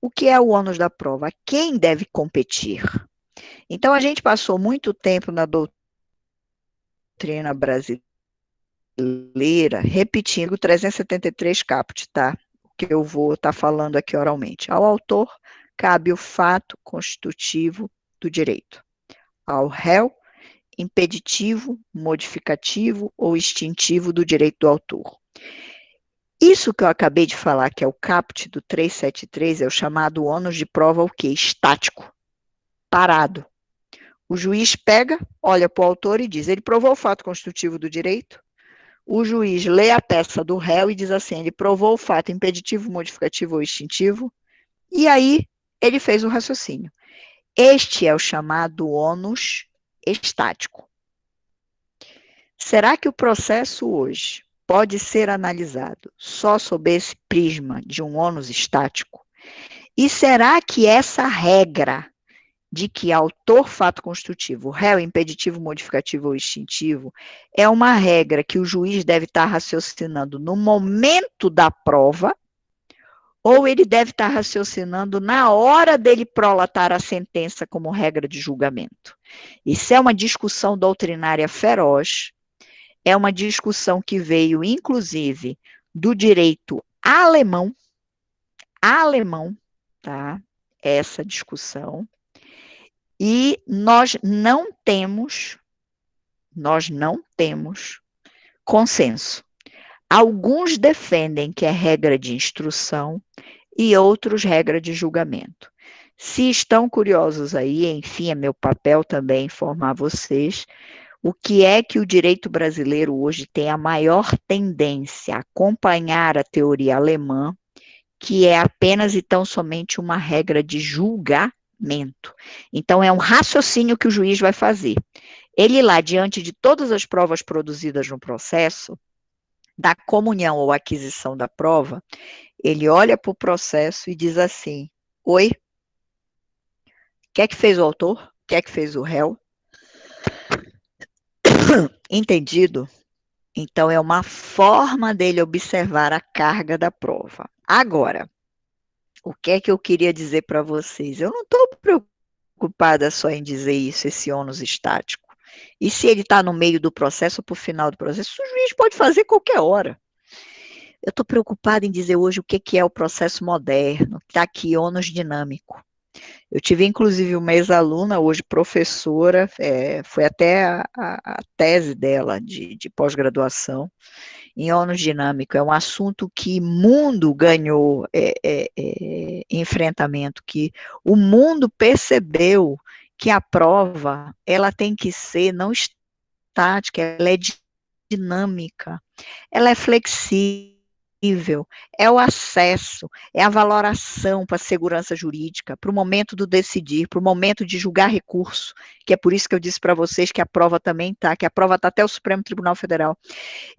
O que é o ônus da prova? Quem deve competir? Então, a gente passou muito tempo na doutrina brasileira repetindo 373 caput, tá? O que eu vou estar falando aqui oralmente. Ao autor cabe o fato constitutivo do direito. ao réu, impeditivo, modificativo ou extintivo do direito do autor. Isso que eu acabei de falar, que é o caput do 373, é o chamado ônus de prova o quê? Estático, parado. O juiz pega, olha para o autor e diz, ele provou o fato constitutivo do direito? O juiz lê a peça do réu e diz assim, ele provou o fato impeditivo, modificativo ou extintivo? E aí, ele fez o raciocínio. Este é o chamado ônus estático. Será que o processo hoje pode ser analisado só sob esse prisma de um ônus estático? E será que essa regra de que autor, fato constitutivo, réu, impeditivo, modificativo ou extintivo, é uma regra que o juiz deve estar raciocinando no momento da prova, ou ele deve estar raciocinando na hora dele prolatar a sentença como regra de julgamento? Isso é uma discussão doutrinária feroz, é uma discussão que veio, inclusive, do direito alemão, tá? Essa discussão. E nós não temos consenso. Alguns defendem que é regra de instrução e outros regra de julgamento. Se estão curiosos aí, enfim, é meu papel também informar vocês o que é que o direito brasileiro hoje tem a maior tendência a acompanhar a teoria alemã, que é apenas e tão somente uma regra de julgamento. Então, é um raciocínio que o juiz vai fazer. Ele lá, diante de todas as provas produzidas no processo, da comunhão ou aquisição da prova, ele olha para o processo e diz assim, oi, o que é que fez o autor? O que é que fez o réu? Entendido? Então, é uma forma dele observar a carga da prova. Agora, o que é que eu queria dizer para vocês? Eu não estou preocupada só em dizer isso, esse ônus estático. E se ele está no meio do processo ou para o final do processo, o juiz pode fazer qualquer hora. Eu estou preocupada em dizer hoje o que é o processo moderno, que está aqui, ônus dinâmico. Eu tive, inclusive, uma ex-aluna, hoje professora, foi até a tese dela de pós-graduação, em ônus dinâmico. É um assunto que o mundo ganhou enfrentamento, que o mundo percebeu que a prova, ela tem que ser não estática, ela é dinâmica, ela é flexível, é o acesso, é a valoração para a segurança jurídica, para o momento do decidir, para o momento de julgar recurso, que é por isso que eu disse para vocês que a prova também está, que a prova está até o Supremo Tribunal Federal.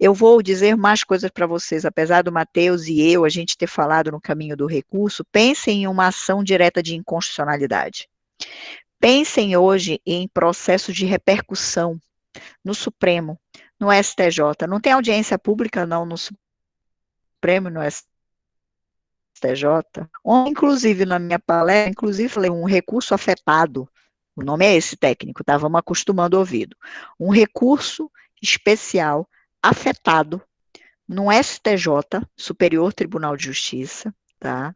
Eu vou dizer mais coisas para vocês, apesar do Matheus e eu, a gente ter falado no caminho do recurso, pensem em uma ação direta de inconstitucionalidade. Pensem hoje em processos de repercussão no Supremo, no STJ. Não tem audiência pública, não, no Supremo, no STJ. Inclusive, na minha palestra, inclusive, falei um recurso afetado. O nome é esse técnico, tá? Vamos acostumando o ouvido. Um recurso especial afetado no STJ, Superior Tribunal de Justiça, tá?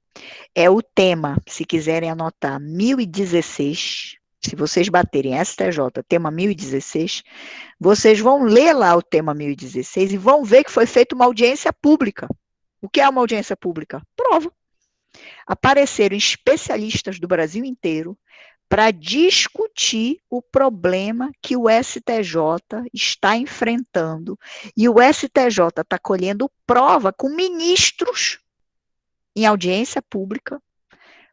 É o tema, se quiserem anotar, 1016. Se vocês baterem STJ, tema 1016, vocês vão ler lá o tema 1016 e vão ver que foi feita uma audiência pública. O que é uma audiência pública? Prova. Apareceram especialistas do Brasil inteiro para discutir o problema que o STJ está enfrentando. E o STJ está colhendo prova com ministros em audiência pública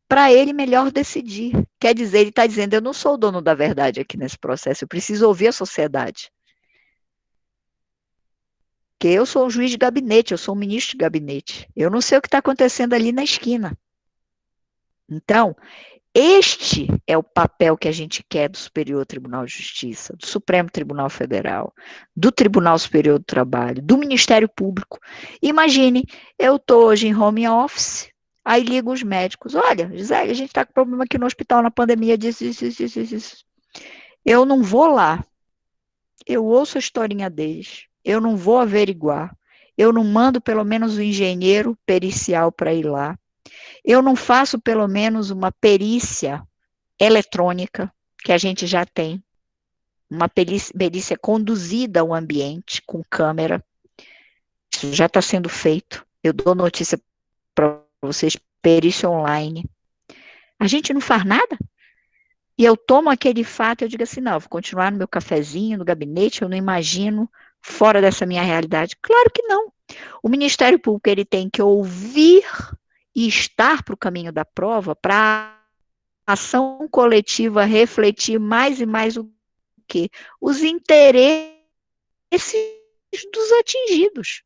para ele melhor decidir. Quer dizer, ele está dizendo, eu não sou o dono da verdade aqui nesse processo, eu preciso ouvir a sociedade. Porque eu sou um juiz de gabinete, eu sou um ministro de gabinete. Eu não sei o que está acontecendo ali na esquina. Então, este é o papel que a gente quer do Superior Tribunal de Justiça, do Supremo Tribunal Federal, do Tribunal Superior do Trabalho, do Ministério Público. Imagine, eu estou hoje em home office, aí ligo os médicos, olha, Gisele, a gente está com problema aqui no hospital na pandemia, disso, isso, isso, isso, isso. Eu não vou lá, eu ouço a historinha deles, eu não vou averiguar, eu não mando pelo menos o engenheiro pericial para ir lá, eu não faço pelo menos uma perícia eletrônica, que a gente já tem. uma perícia conduzida ao ambiente com câmera. Isso já está sendo feito. Eu dou notícia para vocês, perícia online. A gente não faz nada. E eu tomo aquele fato e eu digo assim, não, eu vou continuar no meu cafezinho, no gabinete, eu não imagino fora dessa minha realidade. Claro que não. O Ministério Público ele tem que ouvir e estar para o caminho da prova para a ação coletiva refletir mais e mais o que? Os interesses dos atingidos.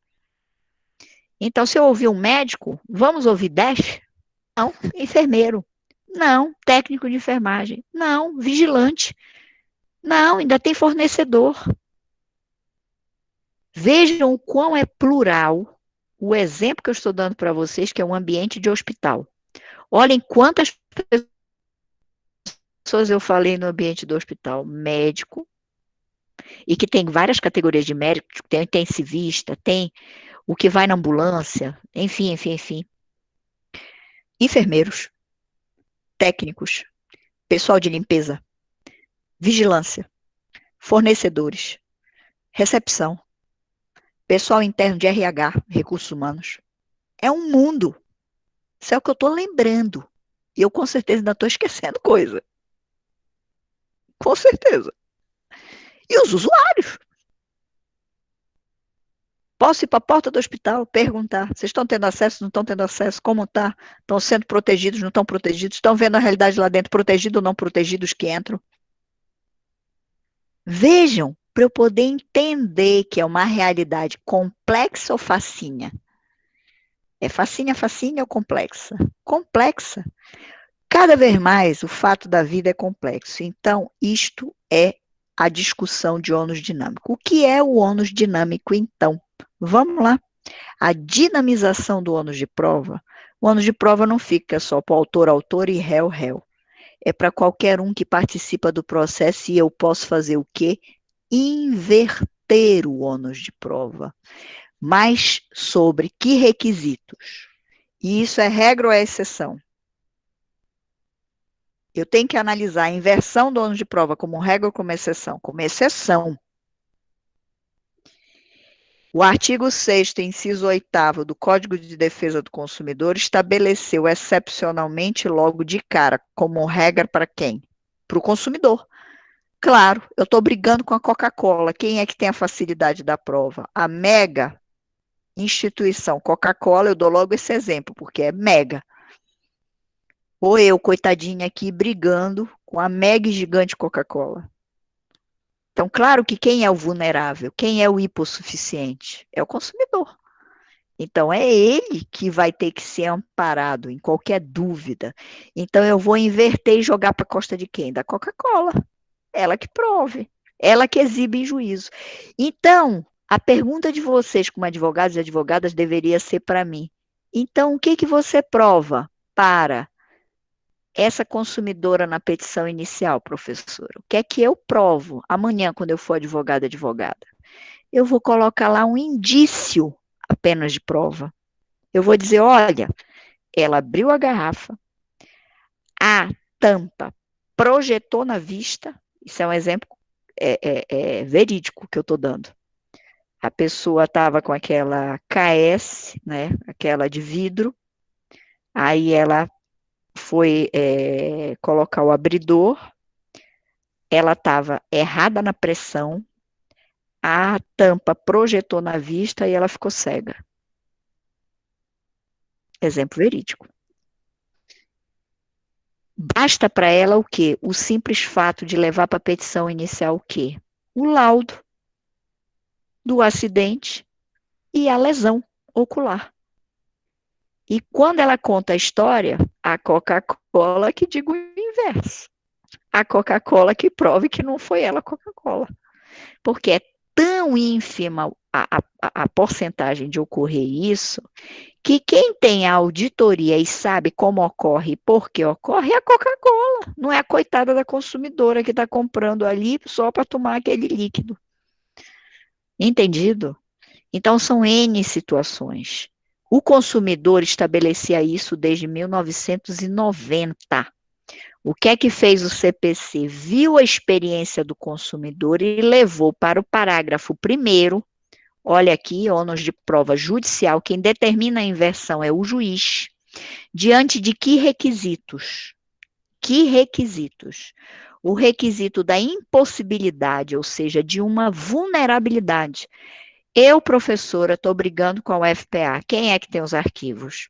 Então, se eu ouvir um médico, vamos ouvir 10? Não, enfermeiro. Não, técnico de enfermagem. Não, vigilante. Não, ainda tem fornecedor. Vejam o quão é plural o exemplo que eu estou dando para vocês, que é um ambiente de hospital. Olhem quantas pessoas eu falei no ambiente do hospital. Médico, e que tem várias categorias de médico, tem intensivista, tem o que vai na ambulância, enfim. Enfermeiros, técnicos, pessoal de limpeza, vigilância, fornecedores, recepção, pessoal interno de RH, recursos humanos. É um mundo. Isso é o que eu estou lembrando. E eu com certeza ainda estou esquecendo coisa. Com certeza. E os usuários? Posso ir para a porta do hospital, perguntar, vocês estão tendo acesso, não estão tendo acesso, como está? Estão sendo protegidos, não estão protegidos? Estão vendo a realidade lá dentro, protegidos ou não protegidos que entram? Vejam, para eu poder entender que é uma realidade complexa ou facinha. É facinha ou complexa? Complexa. Cada vez mais o fato da vida é complexo. Então, isto é a discussão de ônus dinâmico. O que é o ônus dinâmico, então? Vamos lá. A dinamização do ônus de prova, o ônus de prova não fica só para o autor e réu. É para qualquer um que participa do processo e eu posso fazer o quê? Inverter o ônus de prova. Mas sobre que requisitos? E isso é regra ou é exceção? Eu tenho que analisar a inversão do ônus de prova como regra ou como exceção? Como exceção. O artigo 6º, inciso 8º do Código de Defesa do Consumidor estabeleceu excepcionalmente logo de cara como regra para quem? Para o consumidor. Claro, eu estou brigando com a Coca-Cola. Quem é que tem a facilidade da prova? A mega instituição Coca-Cola, eu dou logo esse exemplo, porque é mega. Ou eu, coitadinha aqui, brigando com a mega e gigante Coca-Cola. Então, claro que quem é o vulnerável, quem é o hipossuficiente? É o consumidor. Então, é ele que vai ter que ser amparado em qualquer dúvida. Então, eu vou inverter e jogar para a costa de quem? Da Coca-Cola. Ela que prove. Ela que exibe em juízo. Então, a pergunta de vocês, como advogados e advogadas, deveria ser para mim. Então, o que que você prova para essa consumidora na petição inicial, professora? O que é que eu provo amanhã, quando eu for advogada? Eu vou colocar lá um indício apenas de prova. Eu vou dizer, olha, ela abriu a garrafa, a tampa projetou na vista, isso é um exemplo verídico que eu estou dando. A pessoa estava com aquela KS, né, aquela de vidro, aí ela foi colocar o abridor, ela estava errada na pressão, a tampa projetou na vista e ela ficou cega. Exemplo verídico. Basta para ela o quê? O simples fato de levar para a petição inicial o quê? O laudo do acidente e a lesão ocular. E quando ela conta a história, a Coca-Cola que diga o inverso. A Coca-Cola que prove que não foi ela a Coca-Cola. Porque é tão ínfima a porcentagem de ocorrer isso, que quem tem a auditoria e sabe como ocorre e por que ocorre é a Coca-Cola, não é a coitada da consumidora que está comprando ali só para tomar aquele líquido. Entendido? Então, são N situações. O consumidor estabelecia isso desde 1990. O que é que fez o CPC? Viu a experiência do consumidor e levou para o parágrafo primeiro. Olha aqui, ônus de prova judicial, quem determina a inversão é o juiz. Diante de que requisitos? Que requisitos? O requisito da impossibilidade, ou seja, de uma vulnerabilidade. Eu, professora, estou brigando com a UFPA. Quem é que tem os arquivos?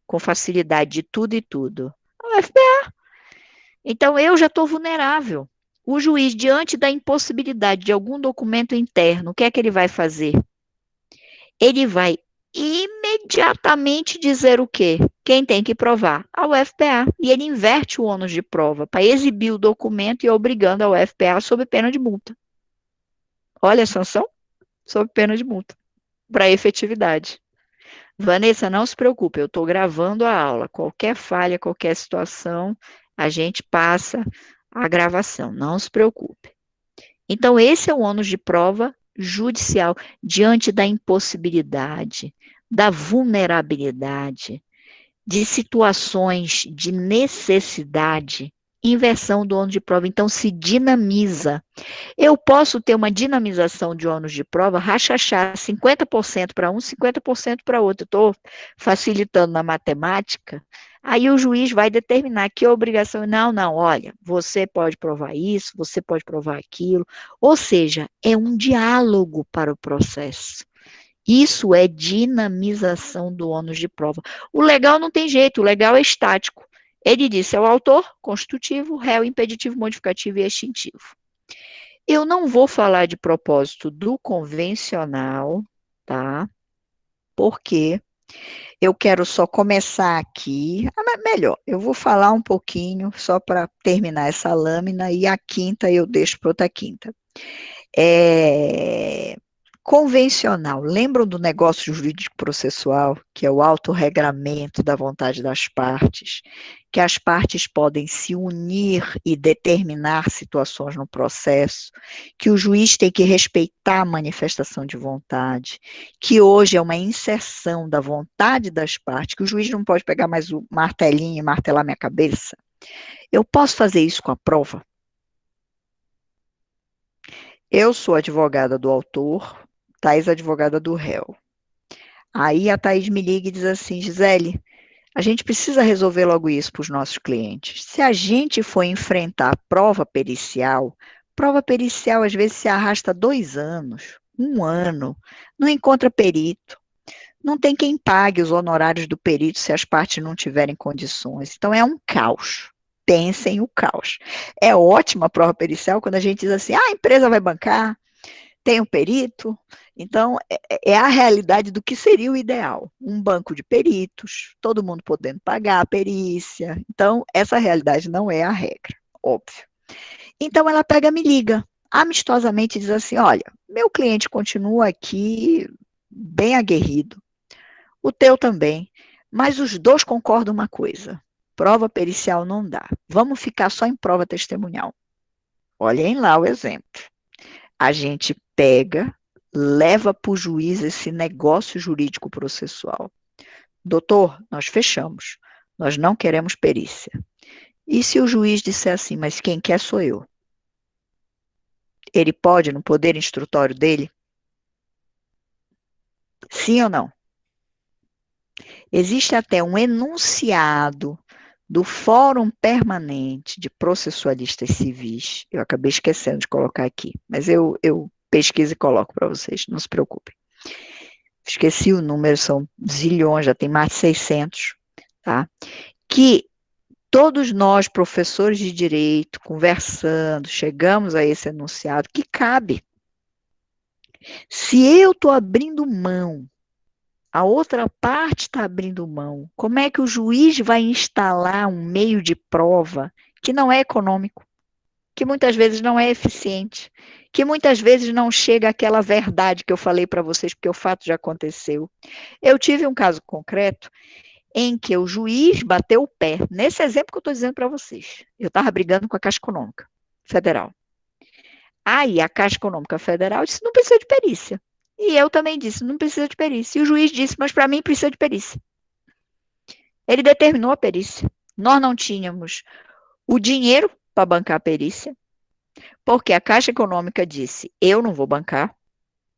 Com facilidade de tudo e tudo. A UFPA. Então, eu já estou vulnerável. O juiz, diante da impossibilidade de algum documento interno, o que é que ele vai fazer? Ele vai imediatamente dizer o quê? Quem tem que provar? A UFPA. E ele inverte o ônus de prova para exibir o documento e obrigando a UFPA sob pena de multa. Olha a sanção, sob pena de multa, para efetividade. Vanessa, não se preocupe, eu estou gravando a aula. Qualquer falha, qualquer situação, a gente passa a gravação, não se preocupe. Então, esse é o ônus de prova judicial, diante da impossibilidade, da vulnerabilidade, de situações de necessidade, inversão do ônus de prova. Então, se dinamiza. Eu posso ter uma dinamização de ônus de prova, rachachar 50% para um, 50% para outro. Estou facilitando na matemática. Aí o juiz vai determinar que obrigação. Não, não, olha, você pode provar isso, você pode provar aquilo. Ou seja, é um diálogo para o processo. Isso é dinamização do ônus de prova. O legal não tem jeito, o legal é estático. Ele disse, é o autor, constitutivo, réu, impeditivo, modificativo e extintivo. Eu não vou falar de propósito do convencional, tá? Porque eu quero só começar aqui. Melhor, eu vou falar um pouquinho só para terminar essa lâmina e a quinta eu deixo para outra quinta. É, convencional, lembram do negócio jurídico processual, que é o autorregramento da vontade das partes, que as partes podem se unir e determinar situações no processo, que o juiz tem que respeitar a manifestação de vontade, que hoje é uma inserção da vontade das partes, que o juiz não pode pegar mais o martelinho e martelar minha cabeça. Eu posso fazer isso com a prova? Eu sou advogada do autor, Thais advogada do réu. Aí a Thaís me liga e diz assim, Gisele, a gente precisa resolver logo isso para os nossos clientes. Se a gente for enfrentar prova pericial às vezes se arrasta 2 anos, 1 ano, não encontra perito, não tem quem pague os honorários do perito se as partes não tiverem condições. Então é um caos. Pensem o caos. É ótima a prova pericial quando a gente diz assim, a empresa vai bancar, tem um perito, então é a realidade do que seria o ideal. Um banco de peritos, todo mundo podendo pagar a perícia. Então, essa realidade não é a regra, óbvio. Então, ela pega, me liga, amistosamente diz assim: olha, meu cliente continua aqui bem aguerrido, o teu também, mas os dois concordam uma coisa: prova pericial não dá, vamos ficar só em prova testemunhal. Olhem lá o exemplo. A gente pega, leva para o juiz esse negócio jurídico processual. Doutor, nós fechamos. Nós não queremos perícia. E se o juiz disser assim, mas quem quer sou eu? Ele pode, no poder instrutório dele? Sim ou não? Existe até um enunciado do Fórum Permanente de Processualistas Civis. Eu acabei esquecendo de colocar aqui, mas eu pesquiso e coloco para vocês, não se preocupem. Esqueci o número, são zilhões, já tem mais de 600, tá? Que todos nós, professores de direito, conversando, chegamos a esse enunciado que cabe. Se eu estou abrindo mão, a outra parte está abrindo mão, como é que o juiz vai instalar um meio de prova que não é econômico, que muitas vezes não é eficiente, que muitas vezes não chega àquela verdade que eu falei para vocês, porque o fato já aconteceu. Eu tive um caso concreto em que o juiz bateu o pé, nesse exemplo que eu estou dizendo para vocês. Eu estava brigando com a Caixa Econômica Federal. Aí a Caixa Econômica Federal disse, não precisa de perícia. E eu também disse, não precisa de perícia. E o juiz disse, mas para mim precisa de perícia. Ele determinou a perícia. Nós não tínhamos o dinheiro para bancar a perícia, porque a Caixa Econômica disse, eu não vou bancar,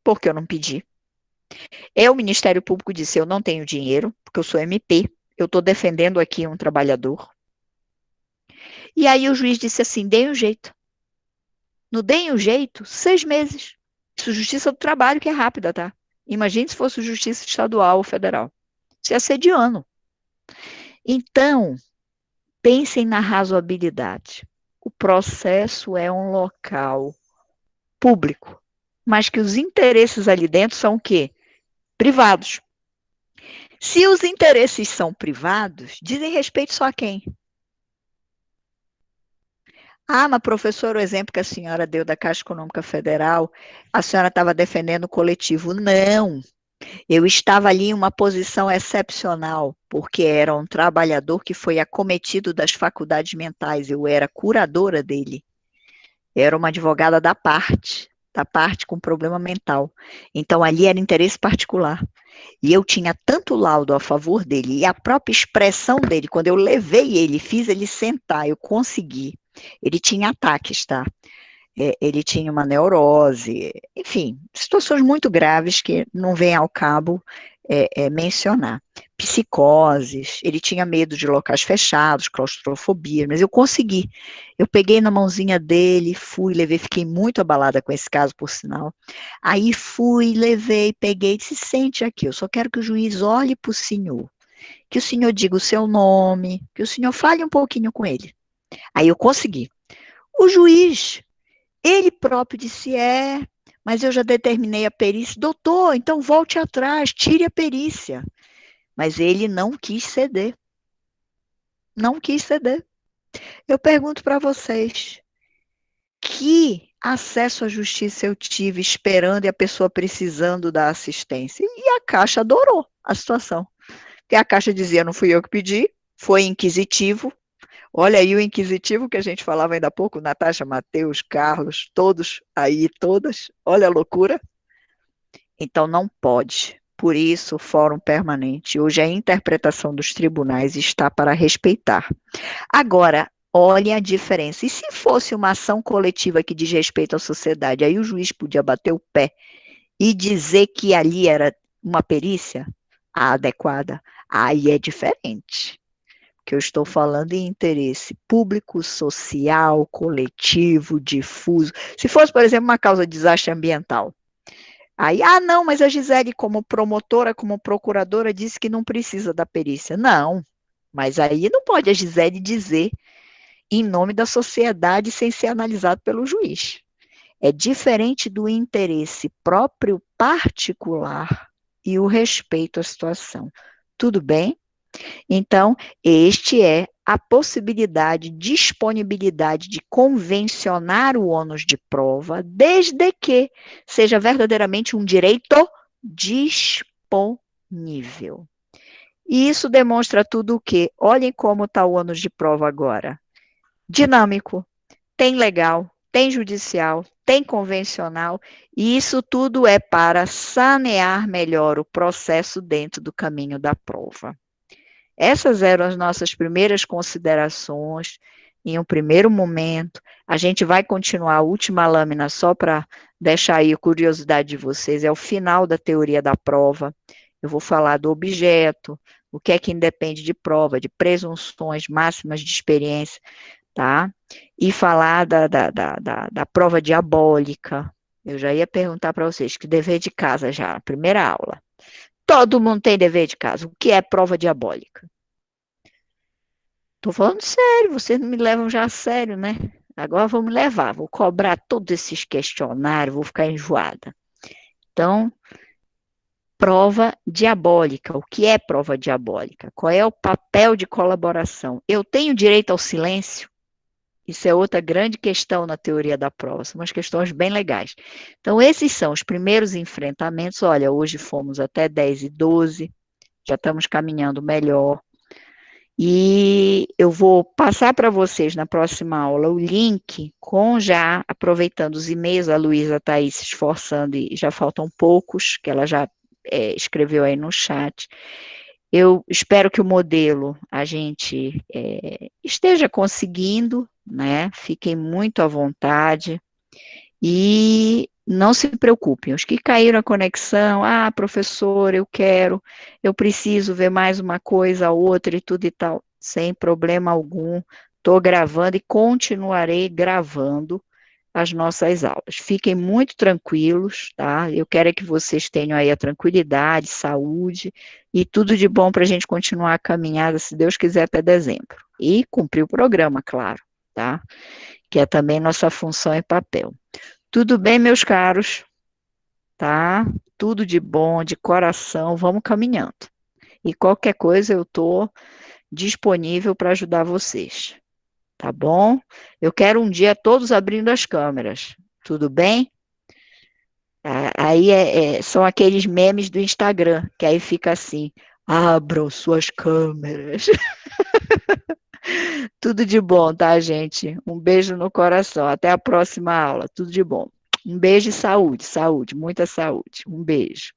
porque eu não pedi. O Ministério Público disse, eu não tenho dinheiro, porque eu sou MP, eu estou defendendo aqui um trabalhador. E aí o juiz disse assim, deem um jeito. No deem um jeito, 6 meses. Isso é Justiça do Trabalho, que é rápida, tá? Imagine se fosse Justiça Estadual ou Federal. Isso ia ser de ano. Então, pensem na razoabilidade. O processo é um local público, mas que os interesses ali dentro são o quê? Privados. Se os interesses são privados, dizem respeito só a quem? Ah, mas professor, o exemplo que a senhora deu da Caixa Econômica Federal, a senhora estava defendendo o coletivo. Não, eu estava ali em uma posição excepcional, porque era um trabalhador que foi acometido das faculdades mentais, eu era curadora dele. Era uma advogada da parte com problema mental. Então ali era interesse particular. E eu tinha tanto laudo a favor dele, e a própria expressão dele, quando eu levei ele, fiz ele sentar, eu consegui. Ele tinha ataques, tá? Ele tinha uma neurose, enfim, situações muito graves que não vem ao cabo mencionar. Psicoses, ele tinha medo de locais fechados, claustrofobia, mas eu consegui. Eu peguei na mãozinha dele, fui, levei, fiquei muito abalada com esse caso, por sinal. Aí fui, levei, peguei, disse, sente aqui, eu só quero que o juiz olhe para o senhor, que o senhor diga o seu nome, que o senhor fale um pouquinho com ele. Aí eu consegui. O juiz ele próprio disse: mas eu já determinei a perícia. Doutor, então volte atrás, tire a perícia. Mas ele não quis ceder. Não quis ceder. Eu pergunto para vocês: que acesso à justiça eu tive esperando e a pessoa precisando da assistência? E a Caixa adorou a situação. Porque a Caixa dizia: não fui eu que pedi, foi inquisitivo. Olha aí o inquisitivo que a gente falava ainda há pouco, Natasha, Mateus, Carlos, todos aí, todas. Olha a loucura. Então, não pode. Por isso, o Fórum Permanente, hoje a interpretação dos tribunais está para respeitar. Agora, olhem a diferença. E se fosse uma ação coletiva que diz respeito à sociedade, aí o juiz podia bater o pé e dizer que ali era uma perícia adequada. Aí é diferente. Que eu estou falando em interesse público, social, coletivo, difuso. Se fosse, por exemplo, uma causa de desastre ambiental, aí, não, mas a Gisele, como promotora, como procuradora, disse que não precisa da perícia. Não, mas aí não pode a Gisele dizer em nome da sociedade sem ser analisado pelo juiz. É diferente do interesse próprio particular e o respeito à situação. Tudo bem? Então, este é a possibilidade, disponibilidade de convencionar o ônus de prova, desde que seja verdadeiramente um direito disponível. E isso demonstra tudo o quê? Olhem como está o ônus de prova agora. Dinâmico, tem legal, tem judicial, tem convencional, e isso tudo é para sanear melhor o processo dentro do caminho da prova. Essas eram as nossas primeiras considerações em um primeiro momento. A gente vai continuar a última lâmina só para deixar aí a curiosidade de vocês, é o final da teoria da prova. Eu vou falar do objeto, o que é que independe de prova, de presunções máximas de experiência, tá? E falar da prova diabólica. Eu já ia perguntar para vocês, que dever de casa já, primeira aula. Todo mundo tem dever de casa. O que é prova diabólica? Tô falando sério, vocês não me levam já a sério, né? Agora vou me levar, vou cobrar todos esses questionários, vou ficar enjoada. Então, prova diabólica. O que é prova diabólica? Qual é o papel de colaboração? Eu tenho direito ao silêncio? Isso é outra grande questão na teoria da prova, são umas questões bem legais. Então, esses são os primeiros enfrentamentos. Olha, hoje fomos até 10 e 12, já estamos caminhando melhor. E eu vou passar para vocês na próxima aula o link com já, aproveitando os e-mails, a Luísa está aí se esforçando e já faltam poucos, que ela já escreveu aí no chat. Eu espero que o modelo a gente esteja conseguindo, né? Fiquem muito à vontade e não se preocupem. Os que caíram a conexão, professor, eu preciso ver mais uma coisa, outra e tudo e tal, sem problema algum. Estou gravando e continuarei gravando as nossas aulas. Fiquem muito tranquilos, tá? Eu quero é que vocês tenham aí a tranquilidade, saúde e tudo de bom para a gente continuar a caminhada, se Deus quiser, até dezembro. E cumprir o programa, claro, tá? Que é também nossa função e papel. Tudo bem, meus caros, tá? Tudo de bom, de coração, vamos caminhando. E qualquer coisa eu estou disponível para ajudar vocês, tá bom? Eu quero um dia todos abrindo as câmeras, tudo bem? Aí são aqueles memes do Instagram, que aí fica assim: abram suas câmeras. Tudo de bom, tá, gente? Um beijo no coração. Até a próxima aula. Tudo de bom. Um beijo e saúde, saúde, muita saúde. Um beijo.